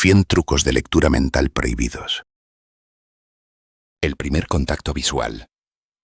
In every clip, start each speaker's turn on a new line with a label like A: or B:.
A: 100 trucos de lectura mental prohibidos.
B: El primer contacto visual.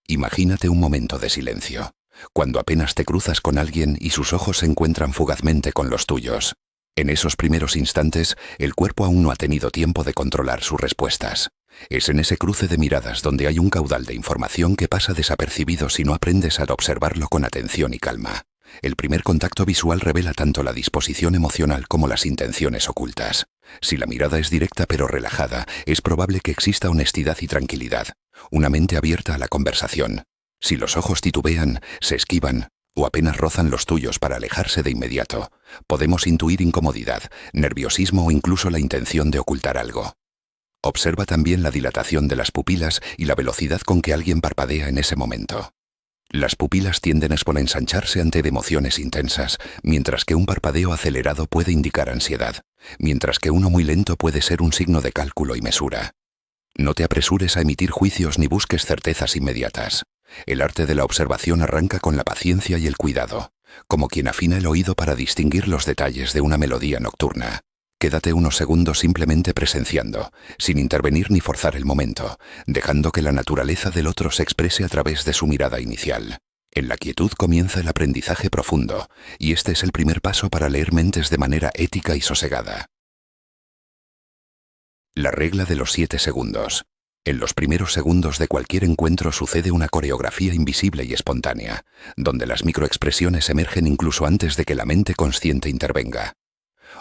B: Imagínate un momento de silencio, cuando apenas te cruzas con alguien y sus ojos se encuentran fugazmente con los tuyos. En esos primeros instantes, el cuerpo aún no ha tenido tiempo de controlar sus respuestas. Es en ese cruce de miradas donde hay un caudal de información que pasa desapercibido si no aprendes a observarlo con atención y calma. El primer contacto visual revela tanto la disposición emocional como las intenciones ocultas. Si la mirada es directa pero relajada, es probable que exista honestidad y tranquilidad, una mente abierta a la conversación. Si los ojos titubean, se esquivan o apenas rozan los tuyos para alejarse de inmediato, podemos intuir incomodidad, nerviosismo o incluso la intención de ocultar algo. Observa también la dilatación de las pupilas y la velocidad con que alguien parpadea en ese momento. Las pupilas tienden a ensancharse ante emociones intensas, mientras que un parpadeo acelerado puede indicar ansiedad, mientras que uno muy lento puede ser un signo de cálculo y mesura. No te apresures a emitir juicios ni busques certezas inmediatas. El arte de la observación arranca con la paciencia y el cuidado, como quien afina el oído para distinguir los detalles de una melodía nocturna. Quédate unos segundos simplemente presenciando, sin intervenir ni forzar el momento, dejando que la naturaleza del otro se exprese a través de su mirada inicial. En la quietud comienza el aprendizaje profundo, y este es el primer paso para leer mentes de manera ética y sosegada. La regla de los 7 segundos. En los primeros segundos de cualquier encuentro sucede una coreografía invisible y espontánea, donde las microexpresiones emergen incluso antes de que la mente consciente intervenga.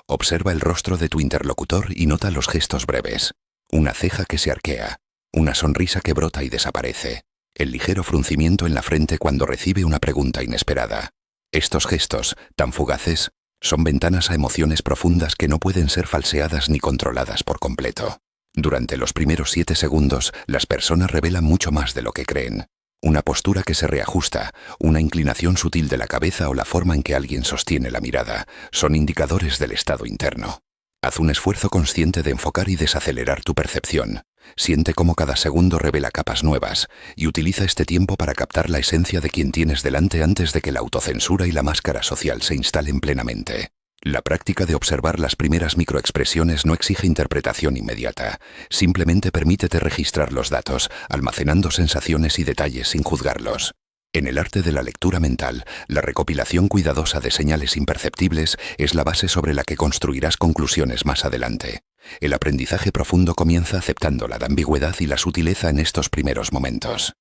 B: Observa el rostro de tu interlocutor y nota los gestos breves. Una ceja que se arquea, una sonrisa que brota y desaparece, el ligero fruncimiento en la frente cuando recibe una pregunta inesperada. Estos gestos, tan fugaces, son ventanas a emociones profundas que no pueden ser falseadas ni controladas por completo. Durante los primeros 7 segundos, las personas revelan mucho más de lo que creen. Una postura que se reajusta, una inclinación sutil de la cabeza o la forma en que alguien sostiene la mirada son indicadores del estado interno. Haz un esfuerzo consciente de enfocar y desacelerar tu percepción. Siente cómo cada segundo revela capas nuevas y utiliza este tiempo para captar la esencia de quien tienes delante antes de que la autocensura y la máscara social se instalen plenamente. La práctica de observar las primeras microexpresiones no exige interpretación inmediata, simplemente permítete registrar los datos, almacenando sensaciones y detalles sin juzgarlos. En el arte de la lectura mental, la recopilación cuidadosa de señales imperceptibles es la base sobre la que construirás conclusiones más adelante. El aprendizaje profundo comienza aceptando la ambigüedad y la sutileza en estos primeros momentos.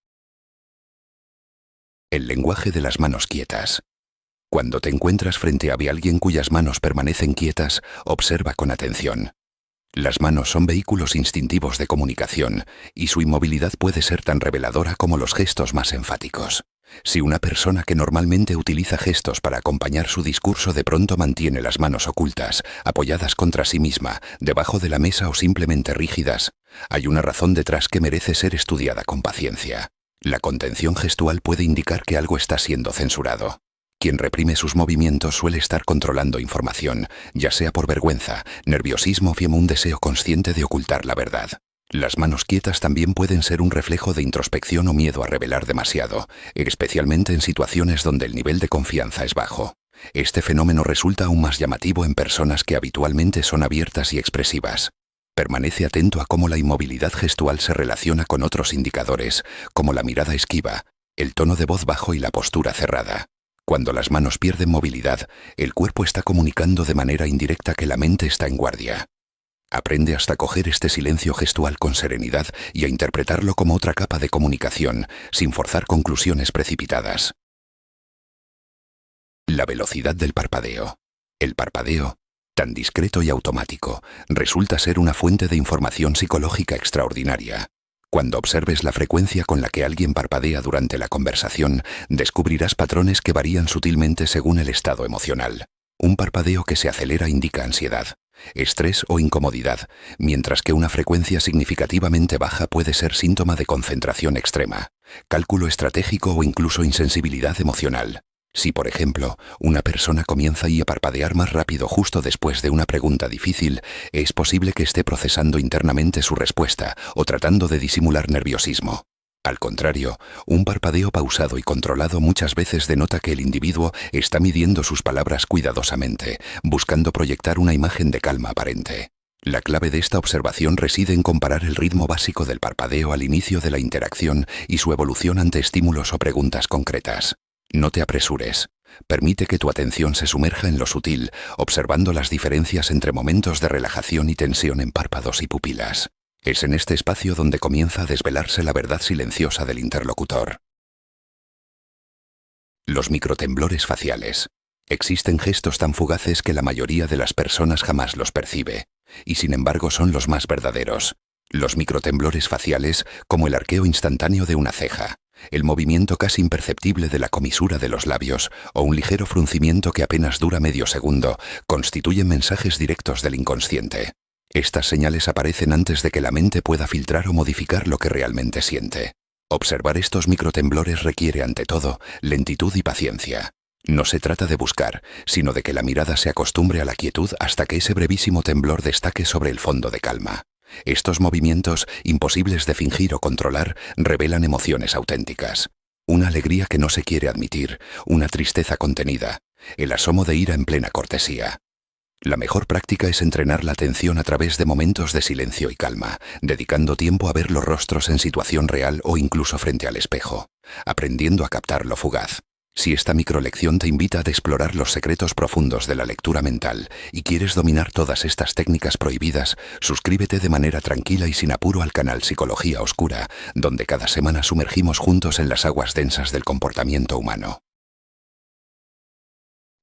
B: El lenguaje de las manos quietas. Cuando te encuentras frente a alguien cuyas manos permanecen quietas, observa con atención. Las manos son vehículos instintivos de comunicación, y su inmovilidad puede ser tan reveladora como los gestos más enfáticos. Si una persona que normalmente utiliza gestos para acompañar su discurso de pronto mantiene las manos ocultas, apoyadas contra sí misma, debajo de la mesa o simplemente rígidas, hay una razón detrás que merece ser estudiada con paciencia. La contención gestual puede indicar que algo está siendo censurado. Quien reprime sus movimientos suele estar controlando información, ya sea por vergüenza, nerviosismo o un deseo consciente de ocultar la verdad. Las manos quietas también pueden ser un reflejo de introspección o miedo a revelar demasiado, especialmente en situaciones donde el nivel de confianza es bajo. Este fenómeno resulta aún más llamativo en personas que habitualmente son abiertas y expresivas. Permanece atento a cómo la inmovilidad gestual se relaciona con otros indicadores, como la mirada esquiva, el tono de voz bajo y la postura cerrada. Cuando las manos pierden movilidad, el cuerpo está comunicando de manera indirecta que la mente está en guardia. Aprende hasta coger este silencio gestual con serenidad y a interpretarlo como otra capa de comunicación, sin forzar conclusiones precipitadas. La velocidad del parpadeo. El parpadeo, tan discreto y automático, resulta ser una fuente de información psicológica extraordinaria. Cuando observes la frecuencia con la que alguien parpadea durante la conversación, descubrirás patrones que varían sutilmente según el estado emocional. Un parpadeo que se acelera indica ansiedad, estrés o incomodidad, mientras que una frecuencia significativamente baja puede ser síntoma de concentración extrema, cálculo estratégico o incluso insensibilidad emocional. Si, por ejemplo, una persona comienza a parpadear más rápido justo después de una pregunta difícil, es posible que esté procesando internamente su respuesta o tratando de disimular nerviosismo. Al contrario, un parpadeo pausado y controlado muchas veces denota que el individuo está midiendo sus palabras cuidadosamente, buscando proyectar una imagen de calma aparente. La clave de esta observación reside en comparar el ritmo básico del parpadeo al inicio de la interacción y su evolución ante estímulos o preguntas concretas. No te apresures. Permite que tu atención se sumerja en lo sutil, observando las diferencias entre momentos de relajación y tensión en párpados y pupilas. Es en este espacio donde comienza a desvelarse la verdad silenciosa del interlocutor. Los microtemblores faciales. Existen gestos tan fugaces que la mayoría de las personas jamás los percibe, y sin embargo son los más verdaderos. Los microtemblores faciales, como el arqueo instantáneo de una ceja, el movimiento casi imperceptible de la comisura de los labios o un ligero fruncimiento que apenas dura medio segundo, constituyen mensajes directos del inconsciente. Estas señales aparecen antes de que la mente pueda filtrar o modificar lo que realmente siente. Observar estos microtemblores requiere, ante todo, lentitud y paciencia. No se trata de buscar, sino de que la mirada se acostumbre a la quietud hasta que ese brevísimo temblor destaque sobre el fondo de calma. Estos movimientos, imposibles de fingir o controlar, revelan emociones auténticas. Una alegría que no se quiere admitir, una tristeza contenida, el asomo de ira en plena cortesía. La mejor práctica es entrenar la atención a través de momentos de silencio y calma, dedicando tiempo a ver los rostros en situación real o incluso frente al espejo, aprendiendo a captar lo fugaz. Si esta microlección te invita a explorar los secretos profundos de la lectura mental y quieres dominar todas estas técnicas prohibidas, suscríbete de manera tranquila y sin apuro al canal Psicología Oscura, donde cada semana sumergimos juntos en las aguas densas del comportamiento humano.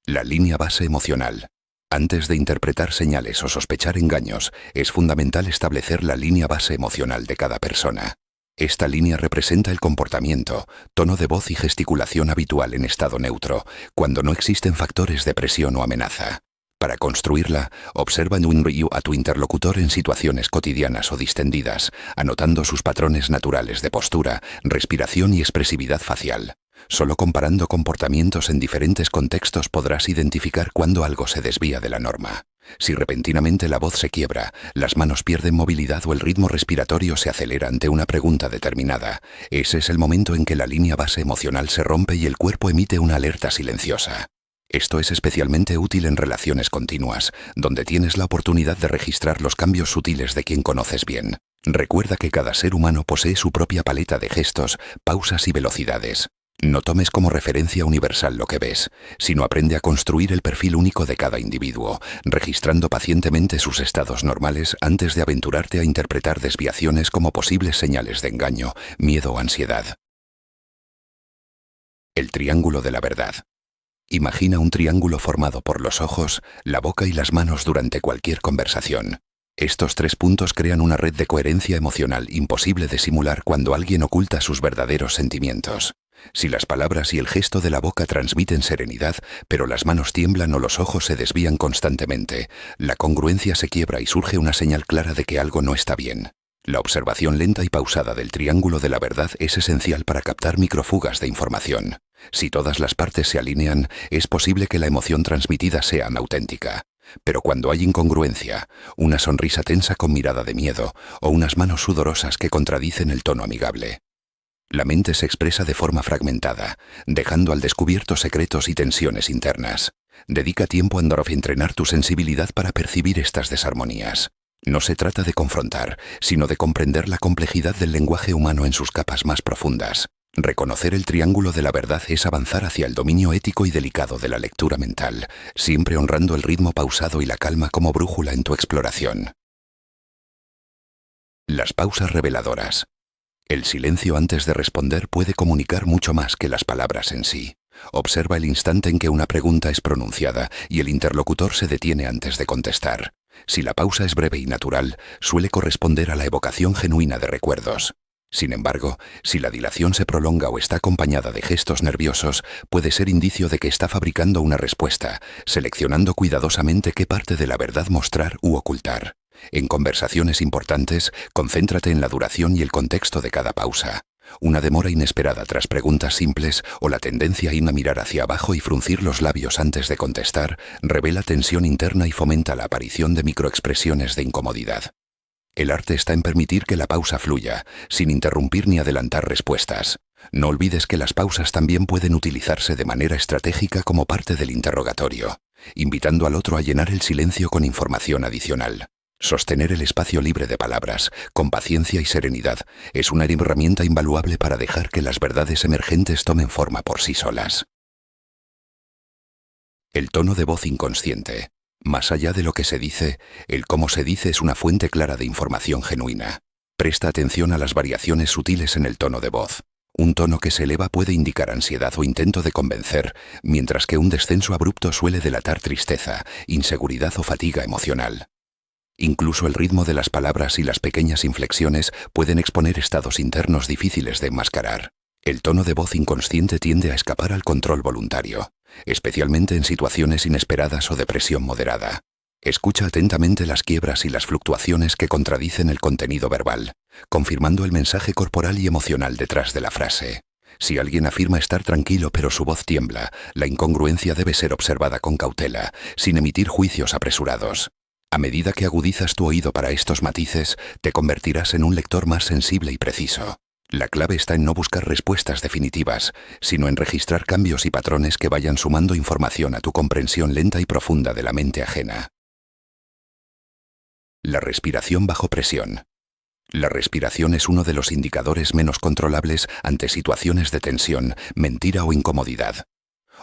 B: La línea base emocional. Antes de interpretar señales o sospechar engaños, es fundamental establecer la línea base emocional de cada persona. Esta línea representa el comportamiento, tono de voz y gesticulación habitual en estado neutro, cuando no existen factores de presión o amenaza. Para construirla, observa en un review a tu interlocutor en situaciones cotidianas o distendidas, anotando sus patrones naturales de postura, respiración y expresividad facial. Solo comparando comportamientos en diferentes contextos podrás identificar cuándo algo se desvía de la norma. Si repentinamente la voz se quiebra, las manos pierden movilidad o el ritmo respiratorio se acelera ante una pregunta determinada, ese es el momento en que la línea base emocional se rompe y el cuerpo emite una alerta silenciosa. Esto es especialmente útil en relaciones continuas, donde tienes la oportunidad de registrar los cambios sutiles de quien conoces bien. Recuerda que cada ser humano posee su propia paleta de gestos, pausas y velocidades. No tomes como referencia universal lo que ves, sino aprende a construir el perfil único de cada individuo, registrando pacientemente sus estados normales antes de aventurarte a interpretar desviaciones como posibles señales de engaño, miedo o ansiedad. El triángulo de la verdad. Imagina un triángulo formado por los ojos, la boca y las manos durante cualquier conversación. Estos 3 puntos crean una red de coherencia emocional imposible de simular cuando alguien oculta sus verdaderos sentimientos. Si las palabras y el gesto de la boca transmiten serenidad, pero las manos tiemblan o los ojos se desvían constantemente, la congruencia se quiebra y surge una señal clara de que algo no está bien. La observación lenta y pausada del triángulo de la verdad es esencial para captar microfugas de información. Si todas las partes se alinean, es posible que la emoción transmitida sea auténtica. Pero cuando hay incongruencia, una sonrisa tensa con mirada de miedo o unas manos sudorosas que contradicen el tono amigable, la mente se expresa de forma fragmentada, dejando al descubierto secretos y tensiones internas. Dedica tiempo a entrenar tu sensibilidad para percibir estas desarmonías. No se trata de confrontar, sino de comprender la complejidad del lenguaje humano en sus capas más profundas. Reconocer el triángulo de la verdad es avanzar hacia el dominio ético y delicado de la lectura mental, siempre honrando el ritmo pausado y la calma como brújula en tu exploración. Las pausas reveladoras. El silencio antes de responder puede comunicar mucho más que las palabras en sí. Observa el instante en que una pregunta es pronunciada y el interlocutor se detiene antes de contestar. Si la pausa es breve y natural, suele corresponder a la evocación genuina de recuerdos. Sin embargo, si la dilación se prolonga o está acompañada de gestos nerviosos, puede ser indicio de que está fabricando una respuesta, seleccionando cuidadosamente qué parte de la verdad mostrar u ocultar. En conversaciones importantes, concéntrate en la duración y el contexto de cada pausa. Una demora inesperada tras preguntas simples o la tendencia a mirar hacia abajo y fruncir los labios antes de contestar revela tensión interna y fomenta la aparición de microexpresiones de incomodidad. El arte está en permitir que la pausa fluya, sin interrumpir ni adelantar respuestas. No olvides que las pausas también pueden utilizarse de manera estratégica como parte del interrogatorio, invitando al otro a llenar el silencio con información adicional. Sostener el espacio libre de palabras, con paciencia y serenidad, es una herramienta invaluable para dejar que las verdades emergentes tomen forma por sí solas. El tono de voz inconsciente. Más allá de lo que se dice, el cómo se dice es una fuente clara de información genuina. Presta atención a las variaciones sutiles en el tono de voz. Un tono que se eleva puede indicar ansiedad o intento de convencer, mientras que un descenso abrupto suele delatar tristeza, inseguridad o fatiga emocional. Incluso el ritmo de las palabras y las pequeñas inflexiones pueden exponer estados internos difíciles de enmascarar. El tono de voz inconsciente tiende a escapar al control voluntario, especialmente en situaciones inesperadas o de presión moderada. Escucha atentamente las quiebras y las fluctuaciones que contradicen el contenido verbal, confirmando el mensaje corporal y emocional detrás de la frase. Si alguien afirma estar tranquilo pero su voz tiembla, la incongruencia debe ser observada con cautela, sin emitir juicios apresurados. A medida que agudizas tu oído para estos matices, te convertirás en un lector más sensible y preciso. La clave está en no buscar respuestas definitivas, sino en registrar cambios y patrones que vayan sumando información a tu comprensión lenta y profunda de la mente ajena. La respiración bajo presión. La respiración es uno de los indicadores menos controlables ante situaciones de tensión, mentira o incomodidad.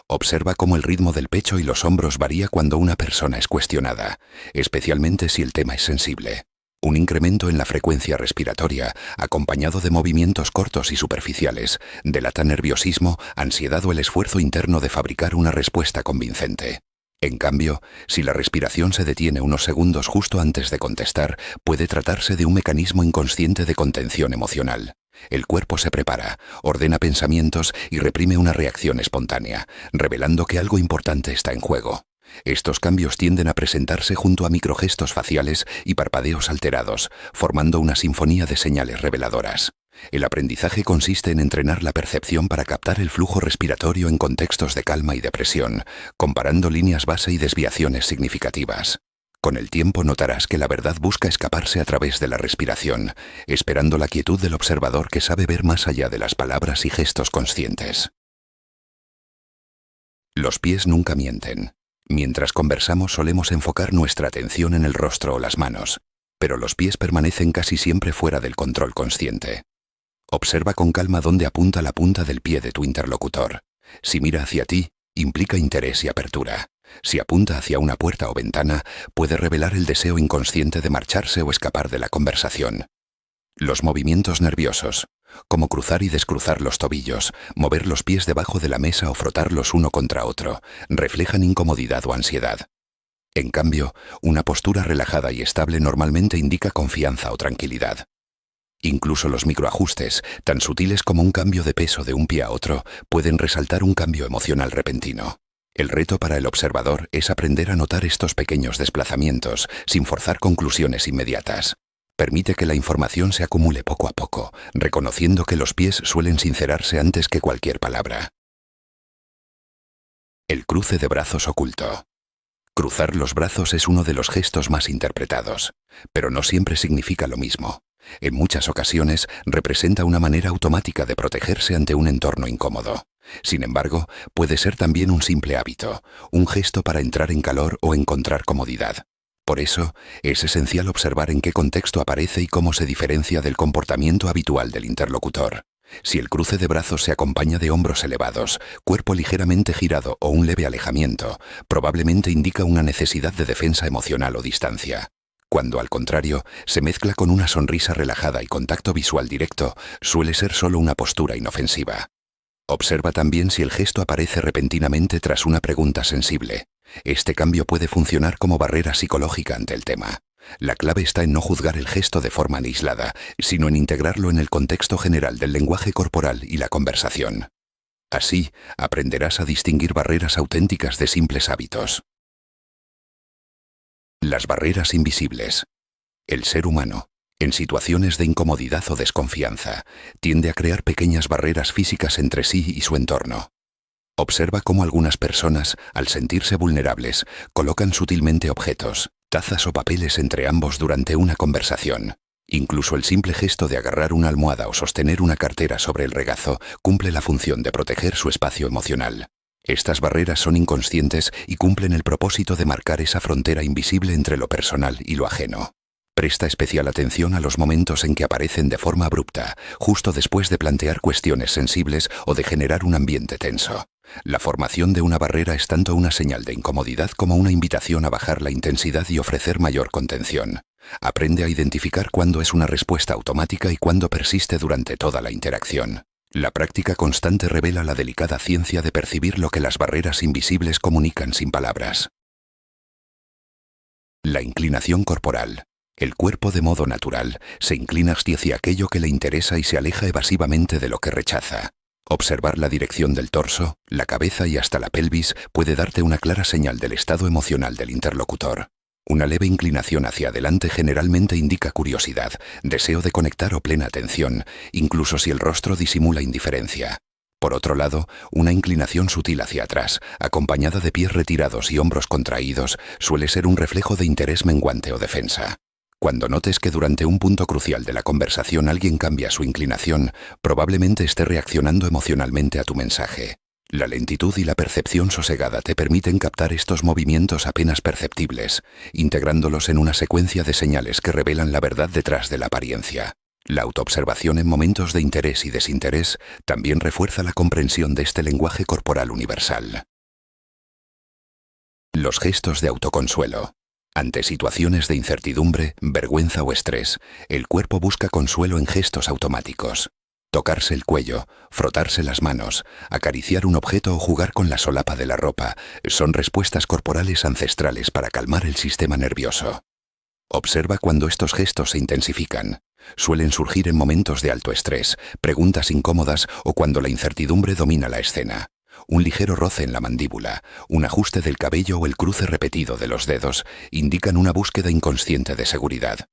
B: Observa cómo el ritmo del pecho y los hombros varía cuando una persona es cuestionada, especialmente si el tema es sensible. Un incremento en la frecuencia respiratoria, acompañado de movimientos cortos y superficiales, delata nerviosismo, ansiedad o el esfuerzo interno de fabricar una respuesta convincente. En cambio, si la respiración se detiene unos segundos justo antes de contestar, puede tratarse de un mecanismo inconsciente de contención emocional. El cuerpo se prepara, ordena pensamientos y reprime una reacción espontánea, revelando que algo importante está en juego. Estos cambios tienden a presentarse junto a microgestos faciales y parpadeos alterados, formando una sinfonía de señales reveladoras. El aprendizaje consiste en entrenar la percepción para captar el flujo respiratorio en contextos de calma y depresión, comparando líneas base y desviaciones significativas. Con el tiempo notarás que la verdad busca escaparse a través de la respiración, esperando la quietud del observador que sabe ver más allá de las palabras y gestos conscientes. Los pies nunca mienten. Mientras conversamos solemos enfocar nuestra atención en el rostro o las manos, pero los pies permanecen casi siempre fuera del control consciente. Observa con calma dónde apunta la punta del pie de tu interlocutor. Si mira hacia ti, implica interés y apertura. Si apunta hacia una puerta o ventana, puede revelar el deseo inconsciente de marcharse o escapar de la conversación. Los movimientos nerviosos, como cruzar y descruzar los tobillos, mover los pies debajo de la mesa o frotarlos uno contra otro, reflejan incomodidad o ansiedad. En cambio, una postura relajada y estable normalmente indica confianza o tranquilidad. Incluso los microajustes, tan sutiles como un cambio de peso de un pie a otro, pueden resaltar un cambio emocional repentino. El reto para el observador es aprender a notar estos pequeños desplazamientos sin forzar conclusiones inmediatas. Permite que la información se acumule poco a poco, reconociendo que los pies suelen sincerarse antes que cualquier palabra. El cruce de brazos oculto. Cruzar los brazos es uno de los gestos más interpretados, pero no siempre significa lo mismo. En muchas ocasiones representa una manera automática de protegerse ante un entorno incómodo. Sin embargo, puede ser también un simple hábito, un gesto para entrar en calor o encontrar comodidad. Por eso, es esencial observar en qué contexto aparece y cómo se diferencia del comportamiento habitual del interlocutor. Si el cruce de brazos se acompaña de hombros elevados, cuerpo ligeramente girado o un leve alejamiento, probablemente indica una necesidad de defensa emocional o distancia. Cuando, al contrario, se mezcla con una sonrisa relajada y contacto visual directo, suele ser solo una postura inofensiva. Observa también si el gesto aparece repentinamente tras una pregunta sensible. Este cambio puede funcionar como barrera psicológica ante el tema. La clave está en no juzgar el gesto de forma aislada, sino en integrarlo en el contexto general del lenguaje corporal y la conversación. Así, aprenderás a distinguir barreras auténticas de simples hábitos. Las barreras invisibles. El ser humano, en situaciones de incomodidad o desconfianza, tiende a crear pequeñas barreras físicas entre sí y su entorno. Observa cómo algunas personas, al sentirse vulnerables, colocan sutilmente objetos, tazas o papeles entre ambos durante una conversación. Incluso el simple gesto de agarrar una almohada o sostener una cartera sobre el regazo cumple la función de proteger su espacio emocional. Estas barreras son inconscientes y cumplen el propósito de marcar esa frontera invisible entre lo personal y lo ajeno. Presta especial atención a los momentos en que aparecen de forma abrupta, justo después de plantear cuestiones sensibles o de generar un ambiente tenso. La formación de una barrera es tanto una señal de incomodidad como una invitación a bajar la intensidad y ofrecer mayor contención. Aprende a identificar cuándo es una respuesta automática y cuándo persiste durante toda la interacción. La práctica constante revela la delicada ciencia de percibir lo que las barreras invisibles comunican sin palabras. La inclinación corporal. El cuerpo de modo natural se inclina hacia aquello que le interesa y se aleja evasivamente de lo que rechaza. Observar la dirección del torso, la cabeza y hasta la pelvis puede darte una clara señal del estado emocional del interlocutor. Una leve inclinación hacia adelante generalmente indica curiosidad, deseo de conectar o plena atención, incluso si el rostro disimula indiferencia. Por otro lado, una inclinación sutil hacia atrás, acompañada de pies retirados y hombros contraídos, suele ser un reflejo de interés menguante o defensa. Cuando notes que durante un punto crucial de la conversación alguien cambia su inclinación, probablemente esté reaccionando emocionalmente a tu mensaje. La lentitud y la percepción sosegada te permiten captar estos movimientos apenas perceptibles, integrándolos en una secuencia de señales que revelan la verdad detrás de la apariencia. La autoobservación en momentos de interés y desinterés también refuerza la comprensión de este lenguaje corporal universal. Los gestos de autoconsuelo. Ante situaciones de incertidumbre, vergüenza o estrés, el cuerpo busca consuelo en gestos automáticos. Tocarse el cuello, frotarse las manos, acariciar un objeto o jugar con la solapa de la ropa son respuestas corporales ancestrales para calmar el sistema nervioso. Observa cuando estos gestos se intensifican. Suelen surgir en momentos de alto estrés, preguntas incómodas o cuando la incertidumbre domina la escena. Un ligero roce en la mandíbula, un ajuste del cabello o el cruce repetido de los dedos indican una búsqueda inconsciente de seguridad.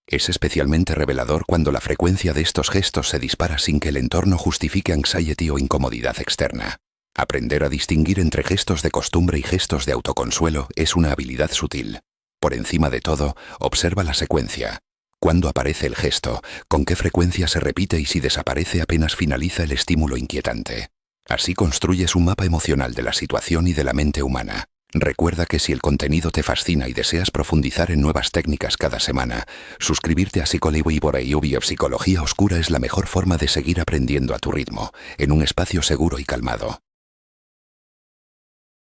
B: Es especialmente revelador cuando la frecuencia de estos gestos se dispara sin que el entorno justifique anxiety o incomodidad externa. Aprender a distinguir entre gestos de costumbre y gestos de autoconsuelo es una habilidad sutil. Por encima de todo, observa la secuencia. ¿Cuándo aparece el gesto? ¿Con qué frecuencia se repite y si desaparece apenas finaliza el estímulo inquietante? Así construyes un mapa emocional de la situación y de la mente humana. Recuerda que si el contenido te fascina y deseas profundizar en nuevas técnicas cada semana, suscribirte a Psicolibro Psicología Oscura es la mejor forma de seguir aprendiendo a tu ritmo, en un espacio seguro y calmado.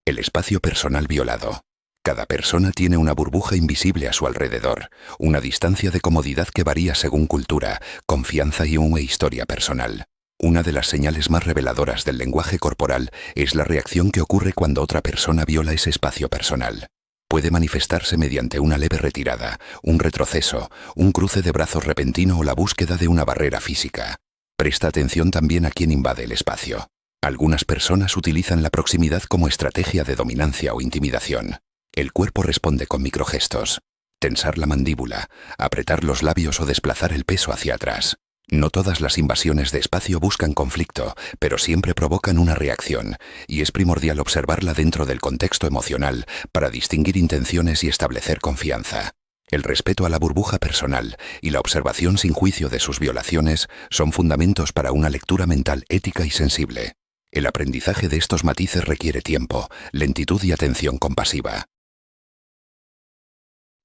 B: El espacio personal violado. Cada persona tiene una burbuja invisible a su alrededor, una distancia de comodidad que varía según cultura, confianza y una historia personal. Una de las señales más reveladoras del lenguaje corporal es la reacción que ocurre cuando otra persona viola ese espacio personal. Puede manifestarse mediante una leve retirada, un retroceso, un cruce de brazos repentino o la búsqueda de una barrera física. Presta atención también a quien invade el espacio. Algunas personas utilizan la proximidad como estrategia de dominancia o intimidación. El cuerpo responde con microgestos. Tensar la mandíbula, apretar los labios o desplazar el peso hacia atrás. No todas las invasiones de espacio buscan conflicto, pero siempre provocan una reacción, y es primordial observarla dentro del contexto emocional para distinguir intenciones y establecer confianza. El respeto a la burbuja personal y la observación sin juicio de sus violaciones son fundamentos para una lectura mental ética y sensible. El aprendizaje de estos matices requiere tiempo, lentitud y atención compasiva.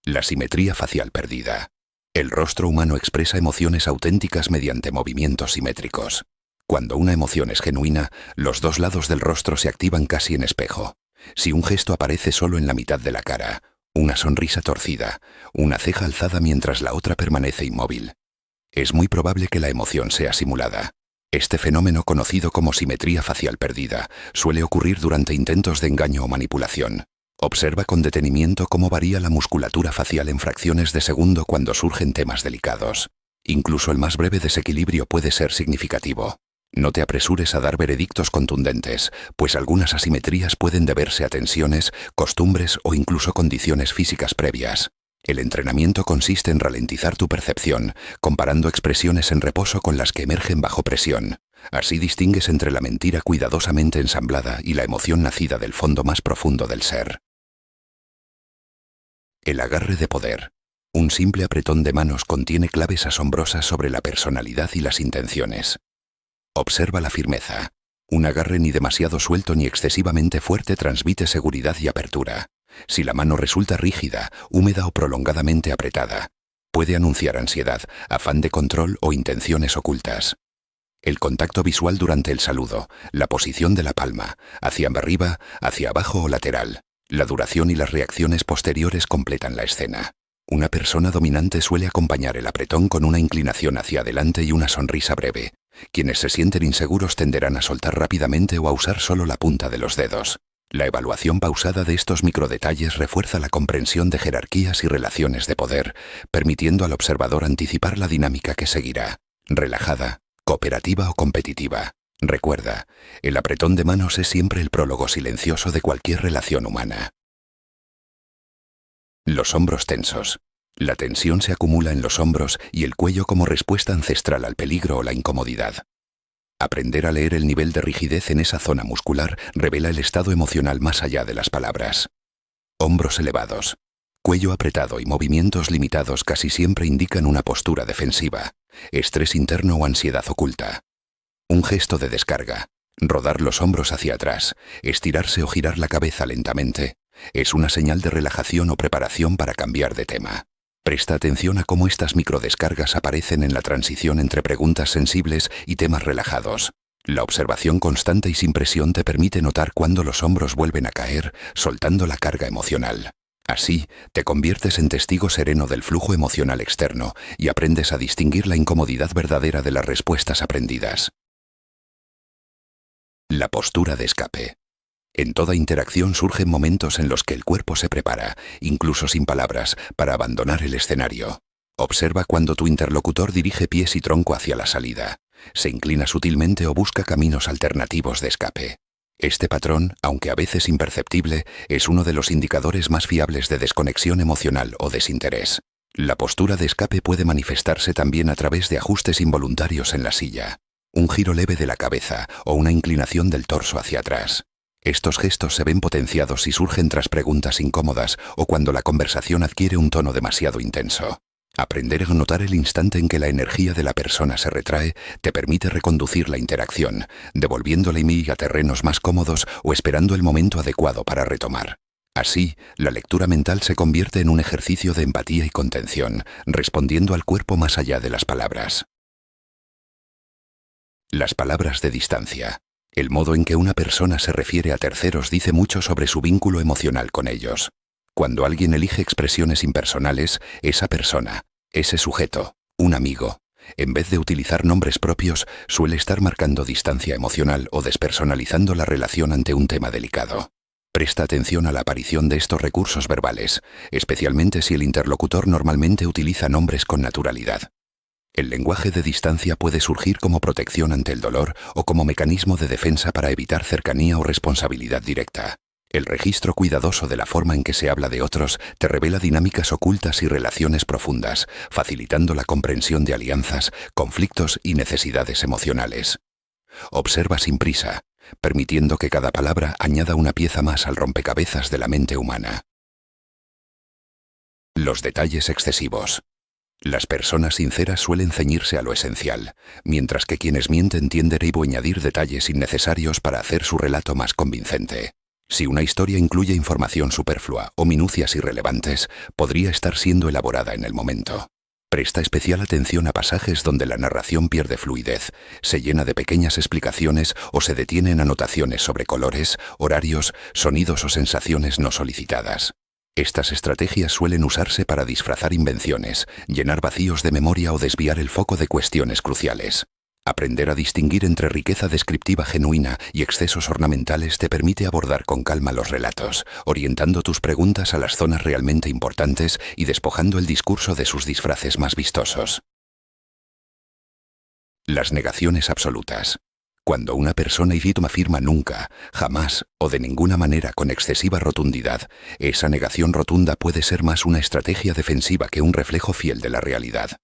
B: La simetría facial perdida. El rostro humano expresa emociones auténticas mediante movimientos simétricos. Cuando una emoción es genuina, los dos lados del rostro se activan casi en espejo. Si un gesto aparece solo en la mitad de la cara, una sonrisa torcida, una ceja alzada mientras la otra permanece inmóvil, es muy probable que la emoción sea simulada. Este fenómeno, conocido como simetría facial perdida, suele ocurrir durante intentos de engaño o manipulación. Observa con detenimiento cómo varía la musculatura facial en fracciones de segundo cuando surgen temas delicados. Incluso el más breve desequilibrio puede ser significativo. No te apresures a dar veredictos contundentes, pues algunas asimetrías pueden deberse a tensiones, costumbres o incluso condiciones físicas previas. El entrenamiento consiste en ralentizar tu percepción, comparando expresiones en reposo con las que emergen bajo presión. Así distingues entre la mentira cuidadosamente ensamblada y la emoción nacida del fondo más profundo del ser. El agarre de poder. Un simple apretón de manos contiene claves asombrosas sobre la personalidad y las intenciones. Observa la firmeza. Un agarre ni demasiado suelto ni excesivamente fuerte transmite seguridad y apertura. Si la mano resulta rígida, húmeda o prolongadamente apretada, Puede anunciar ansiedad, afán de control o intenciones ocultas. El contacto visual durante el saludo, la posición de la palma, hacia arriba, hacia abajo o lateral, la duración y las reacciones posteriores completan la escena. Una persona dominante suele acompañar el apretón con una inclinación hacia adelante y una sonrisa breve. Quienes se sienten inseguros tenderán a soltar rápidamente o a usar solo la punta de los dedos. La evaluación pausada de estos microdetalles refuerza la comprensión de jerarquías y relaciones de poder, permitiendo al observador anticipar la dinámica que seguirá. Relajada, cooperativa o competitiva. Recuerda, el apretón de manos es siempre el prólogo silencioso de cualquier relación humana. Los hombros tensos. La tensión se acumula en los hombros y el cuello como respuesta ancestral al peligro o la incomodidad. Aprender a leer el nivel de rigidez en esa zona muscular revela el estado emocional más allá de las palabras. Hombros elevados. Cuello apretado y movimientos limitados casi siempre indican una postura defensiva, estrés interno o ansiedad oculta. Un gesto de descarga, rodar los hombros hacia atrás, estirarse o girar la cabeza lentamente, es una señal de relajación o preparación para cambiar de tema. Presta atención a cómo estas microdescargas aparecen en la transición entre preguntas sensibles y temas relajados. La observación constante y sin presión te permite notar cuándo los hombros vuelven a caer, soltando la carga emocional. Así, te conviertes en testigo sereno del flujo emocional externo y aprendes a distinguir la incomodidad verdadera de las respuestas aprendidas. La postura de escape. En toda interacción surgen momentos en los que el cuerpo se prepara, incluso sin palabras, para abandonar el escenario. Observa cuando tu interlocutor dirige pies y tronco hacia la salida, se inclina sutilmente o busca caminos alternativos de escape. Este patrón, aunque a veces imperceptible, es uno de los indicadores más fiables de desconexión emocional o desinterés. La postura de escape puede manifestarse también a través de ajustes involuntarios en la silla, un giro leve de la cabeza o una inclinación del torso hacia atrás. Estos gestos se ven potenciados si surgen tras preguntas incómodas o cuando la conversación adquiere un tono demasiado intenso. Aprender a notar el instante en que la energía de la persona se retrae te permite reconducir la interacción, devolviéndole a terrenos más cómodos o esperando el momento adecuado para retomar. Así, la lectura mental se convierte en un ejercicio de empatía y contención, respondiendo al cuerpo más allá de las palabras. Las palabras de distancia. El modo en que una persona se refiere a terceros dice mucho sobre su vínculo emocional con ellos. Cuando alguien elige expresiones impersonales, esa persona, ese sujeto, un amigo, en vez de utilizar nombres propios, suele estar marcando distancia emocional o despersonalizando la relación ante un tema delicado. Presta atención a la aparición de estos recursos verbales, especialmente si el interlocutor normalmente utiliza nombres con naturalidad. El lenguaje de distancia puede surgir como protección ante el dolor o como mecanismo de defensa para evitar cercanía o responsabilidad directa. El registro cuidadoso de la forma en que se habla de otros te revela dinámicas ocultas y relaciones profundas, facilitando la comprensión de alianzas, conflictos y necesidades emocionales. Observa sin prisa, permitiendo que cada palabra añada una pieza más al rompecabezas de la mente humana. Los detalles excesivos. Las personas sinceras suelen ceñirse a lo esencial, mientras que quienes mienten tienden a añadir detalles innecesarios para hacer su relato más convincente. Si una historia incluye información superflua o minucias irrelevantes, podría estar siendo elaborada en el momento. Presta especial atención a pasajes donde la narración pierde fluidez, se llena de pequeñas explicaciones o se detiene en anotaciones sobre colores, horarios, sonidos o sensaciones no solicitadas. Estas estrategias suelen usarse para disfrazar invenciones, llenar vacíos de memoria o desviar el foco de cuestiones cruciales. Aprender a distinguir entre riqueza descriptiva genuina y excesos ornamentales te permite abordar con calma los relatos, orientando tus preguntas a las zonas realmente importantes y despojando el discurso de sus disfraces más vistosos. Las negaciones absolutas. Cuando una persona afirma nunca, jamás o de ninguna manera con excesiva rotundidad, esa negación rotunda puede ser más una estrategia defensiva que un reflejo fiel de la realidad.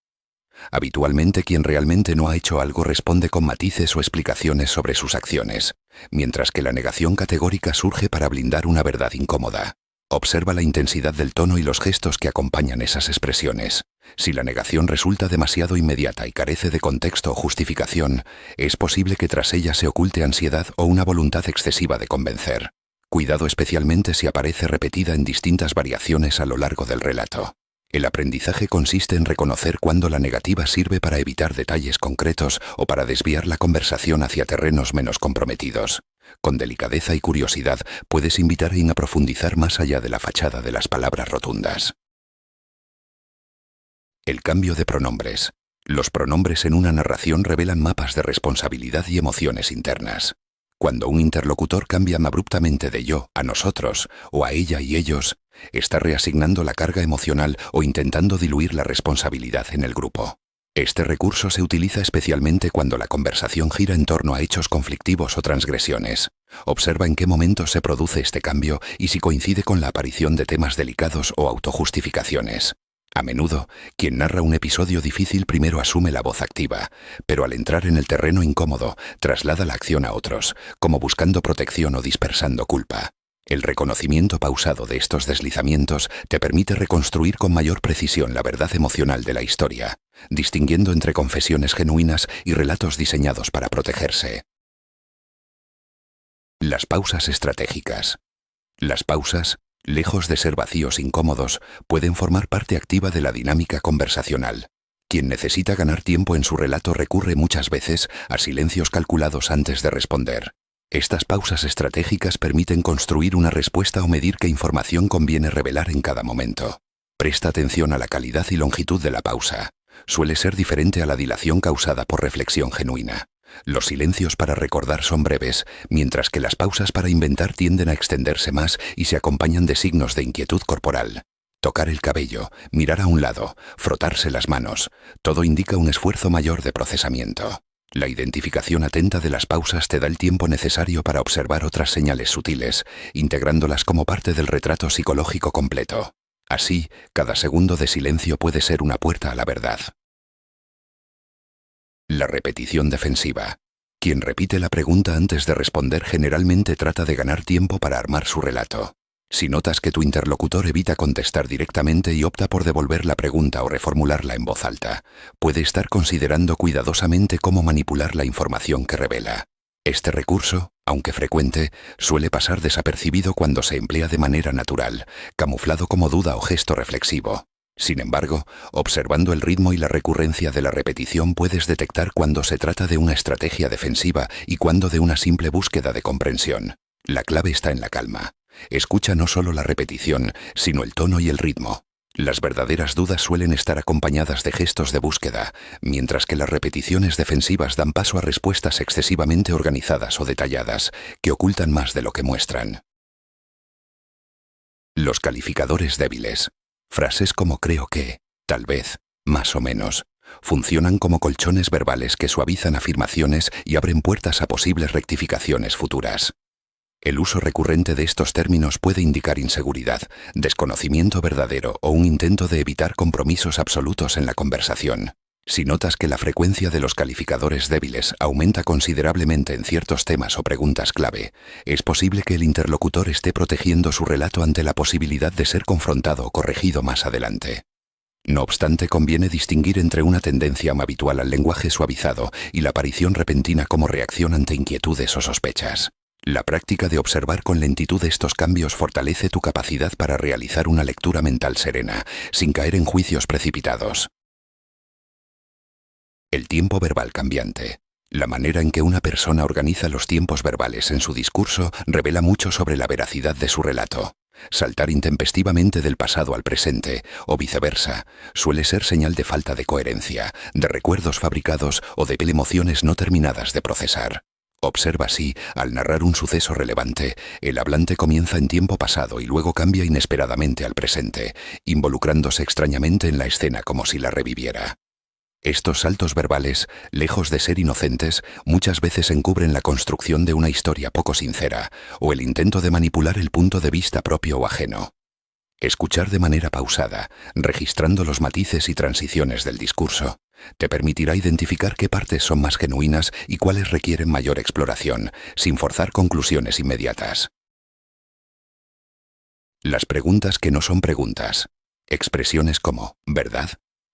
B: Habitualmente quien realmente no ha hecho algo responde con matices o explicaciones sobre sus acciones, mientras que la negación categórica surge para blindar una verdad incómoda. Observa la intensidad del tono y los gestos que acompañan esas expresiones. Si la negación resulta demasiado inmediata y carece de contexto o justificación, es posible que tras ella se oculte ansiedad o una voluntad excesiva de convencer. Cuidado especialmente si aparece repetida en distintas variaciones a lo largo del relato. El aprendizaje consiste en reconocer cuándo la negativa sirve para evitar detalles concretos o para desviar la conversación hacia terrenos menos comprometidos. Con delicadeza y curiosidad puedes invitar a profundizar más allá de la fachada de las palabras rotundas. El cambio de pronombres. Los pronombres en una narración revelan mapas de responsabilidad y emociones internas. Cuando un interlocutor cambia abruptamente de yo a nosotros o a ella y ellos, está reasignando la carga emocional o intentando diluir la responsabilidad en el grupo. Este recurso se utiliza especialmente cuando la conversación gira en torno a hechos conflictivos o transgresiones. Observa en qué momento se produce este cambio y si coincide con la aparición de temas delicados o autojustificaciones. A menudo, quien narra un episodio difícil primero asume la voz activa, pero al entrar en el terreno incómodo, traslada la acción a otros, como buscando protección o dispersando culpa. El reconocimiento pausado de estos deslizamientos te permite reconstruir con mayor precisión la verdad emocional de la historia, distinguiendo entre confesiones genuinas y relatos diseñados para protegerse. Las pausas estratégicas. Las pausas, lejos de ser vacíos incómodos, pueden formar parte activa de la dinámica conversacional. Quien necesita ganar tiempo en su relato recurre muchas veces a silencios calculados antes de responder. Estas pausas estratégicas permiten construir una respuesta o medir qué información conviene revelar en cada momento. Presta atención a la calidad y longitud de la pausa. Suele ser diferente a la dilación causada por reflexión genuina. Los silencios para recordar son breves, mientras que las pausas para inventar tienden a extenderse más y se acompañan de signos de inquietud corporal. Tocar el cabello, mirar a un lado, frotarse las manos, todo indica un esfuerzo mayor de procesamiento. La identificación atenta de las pausas te da el tiempo necesario para observar otras señales sutiles, integrándolas como parte del retrato psicológico completo. Así, cada segundo de silencio puede ser una puerta a la verdad. La repetición defensiva. Quien repite la pregunta antes de responder generalmente trata de ganar tiempo para armar su relato. Si notas que tu interlocutor evita contestar directamente y opta por devolver la pregunta o reformularla en voz alta, puede estar considerando cuidadosamente cómo manipular la información que revela. Este recurso, aunque frecuente, suele pasar desapercibido cuando se emplea de manera natural, camuflado como duda o gesto reflexivo. Sin embargo, observando el ritmo y la recurrencia de la repetición puedes detectar cuando se trata de una estrategia defensiva y cuando de una simple búsqueda de comprensión. La clave está en la calma. Escucha no solo la repetición, sino el tono y el ritmo. Las verdaderas dudas suelen estar acompañadas de gestos de búsqueda, mientras que las repeticiones defensivas dan paso a respuestas excesivamente organizadas o detalladas, que ocultan más de lo que muestran. Los calificadores débiles. Frases como creo que, tal vez, más o menos, funcionan como colchones verbales que suavizan afirmaciones y abren puertas a posibles rectificaciones futuras. El uso recurrente de estos términos puede indicar inseguridad, desconocimiento verdadero o un intento de evitar compromisos absolutos en la conversación. Si notas que la frecuencia de los calificadores débiles aumenta considerablemente en ciertos temas o preguntas clave, es posible que el interlocutor esté protegiendo su relato ante la posibilidad de ser confrontado o corregido más adelante. No obstante, conviene distinguir entre una tendencia habitual al lenguaje suavizado y la aparición repentina como reacción ante inquietudes o sospechas. La práctica de observar con lentitud estos cambios fortalece tu capacidad para realizar una lectura mental serena, sin caer en juicios precipitados. El tiempo verbal cambiante. La manera en que una persona organiza los tiempos verbales en su discurso revela mucho sobre la veracidad de su relato. Saltar intempestivamente del pasado al presente, o viceversa, suele ser señal de falta de coherencia, de recuerdos fabricados o de emociones no terminadas de procesar. Observa así, al narrar un suceso relevante, el hablante comienza en tiempo pasado y luego cambia inesperadamente al presente, involucrándose extrañamente en la escena como si la reviviera. Estos saltos verbales, lejos de ser inocentes, muchas veces encubren la construcción de una historia poco sincera o el intento de manipular el punto de vista propio o ajeno. Escuchar de manera pausada, registrando los matices y transiciones del discurso, te permitirá identificar qué partes son más genuinas y cuáles requieren mayor exploración, sin forzar conclusiones inmediatas. Las preguntas que no son preguntas. Expresiones como ¿verdad?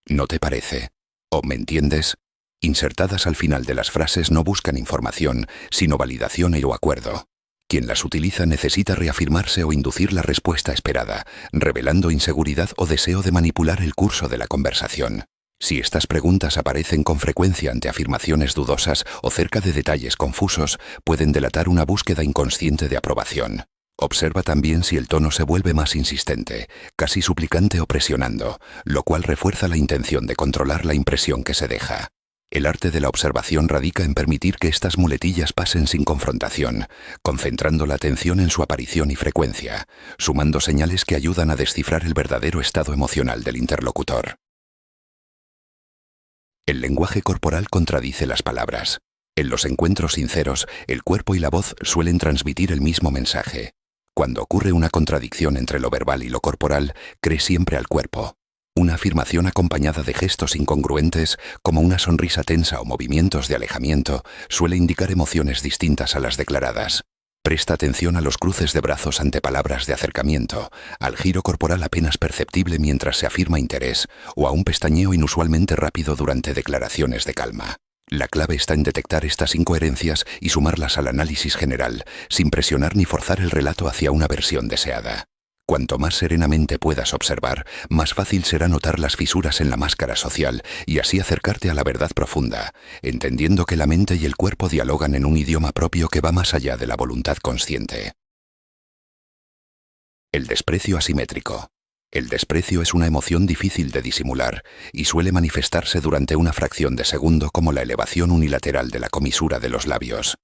B: ¿No te parece? ¿O me entiendes? Insertadas al final de las frases no buscan información, sino validación o acuerdo. Quien las utiliza necesita reafirmarse o inducir la respuesta esperada, revelando inseguridad o deseo de manipular el curso de la conversación. Si estas preguntas aparecen con frecuencia ante afirmaciones dudosas o cerca de detalles confusos, pueden delatar una búsqueda inconsciente de aprobación. Observa también si el tono se vuelve más insistente, casi suplicante o presionando, lo cual refuerza la intención de controlar la impresión que se deja. El arte de la observación radica en permitir que estas muletillas pasen sin confrontación, concentrando la atención en su aparición y frecuencia, sumando señales que ayudan a descifrar el verdadero estado emocional del interlocutor. El lenguaje corporal contradice las palabras. En los encuentros sinceros, el cuerpo y la voz suelen transmitir el mismo mensaje. Cuando ocurre una contradicción entre lo verbal y lo corporal, cree siempre al cuerpo. Una afirmación acompañada de gestos incongruentes, como una sonrisa tensa o movimientos de alejamiento, suele indicar emociones distintas a las declaradas. Presta atención a los cruces de brazos ante palabras de acercamiento, al giro corporal apenas perceptible mientras se afirma interés, o a un pestañeo inusualmente rápido durante declaraciones de calma. La clave está en detectar estas incoherencias y sumarlas al análisis general, sin presionar ni forzar el relato hacia una versión deseada. Cuanto más serenamente puedas observar, más fácil será notar las fisuras en la máscara social y así acercarte a la verdad profunda, entendiendo que la mente y el cuerpo dialogan en un idioma propio que va más allá de la voluntad consciente. El desprecio asimétrico. El desprecio es una emoción difícil de disimular y suele manifestarse durante una fracción de segundo como la elevación unilateral de la comisura de los labios.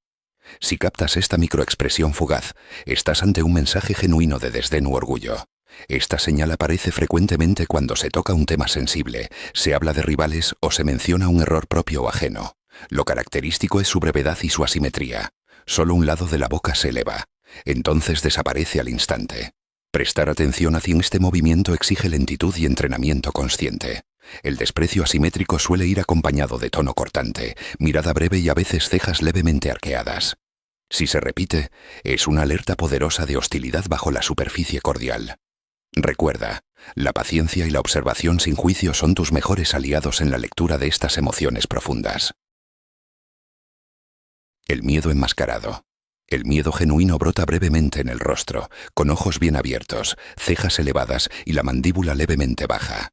B: Si captas esta microexpresión fugaz, estás ante un mensaje genuino de desdén u orgullo. Esta señal aparece frecuentemente cuando se toca un tema sensible, se habla de rivales o se menciona un error propio o ajeno. Lo característico es su brevedad y su asimetría. Solo un lado de la boca se eleva. Entonces desaparece al instante. Prestar atención hacia este movimiento exige lentitud y entrenamiento consciente. El desprecio asimétrico suele ir acompañado de tono cortante, mirada breve y a veces cejas levemente arqueadas. Si se repite, es una alerta poderosa de hostilidad bajo la superficie cordial. Recuerda, la paciencia y la observación sin juicio son tus mejores aliados en la lectura de estas emociones profundas. El miedo enmascarado. El miedo genuino brota brevemente en el rostro, con ojos bien abiertos, cejas elevadas y la mandíbula levemente baja.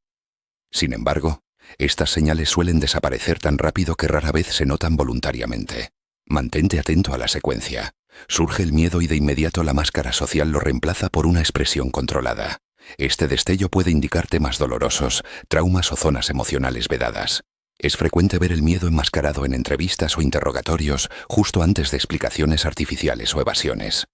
B: Sin embargo, estas señales suelen desaparecer tan rápido que rara vez se notan voluntariamente. Mantente atento a la secuencia. Surge el miedo y de inmediato la máscara social lo reemplaza por una expresión controlada. Este destello puede indicar temas dolorosos, traumas o zonas emocionales vedadas. Es frecuente ver el miedo enmascarado en entrevistas o interrogatorios justo antes de explicaciones artificiales o evasiones.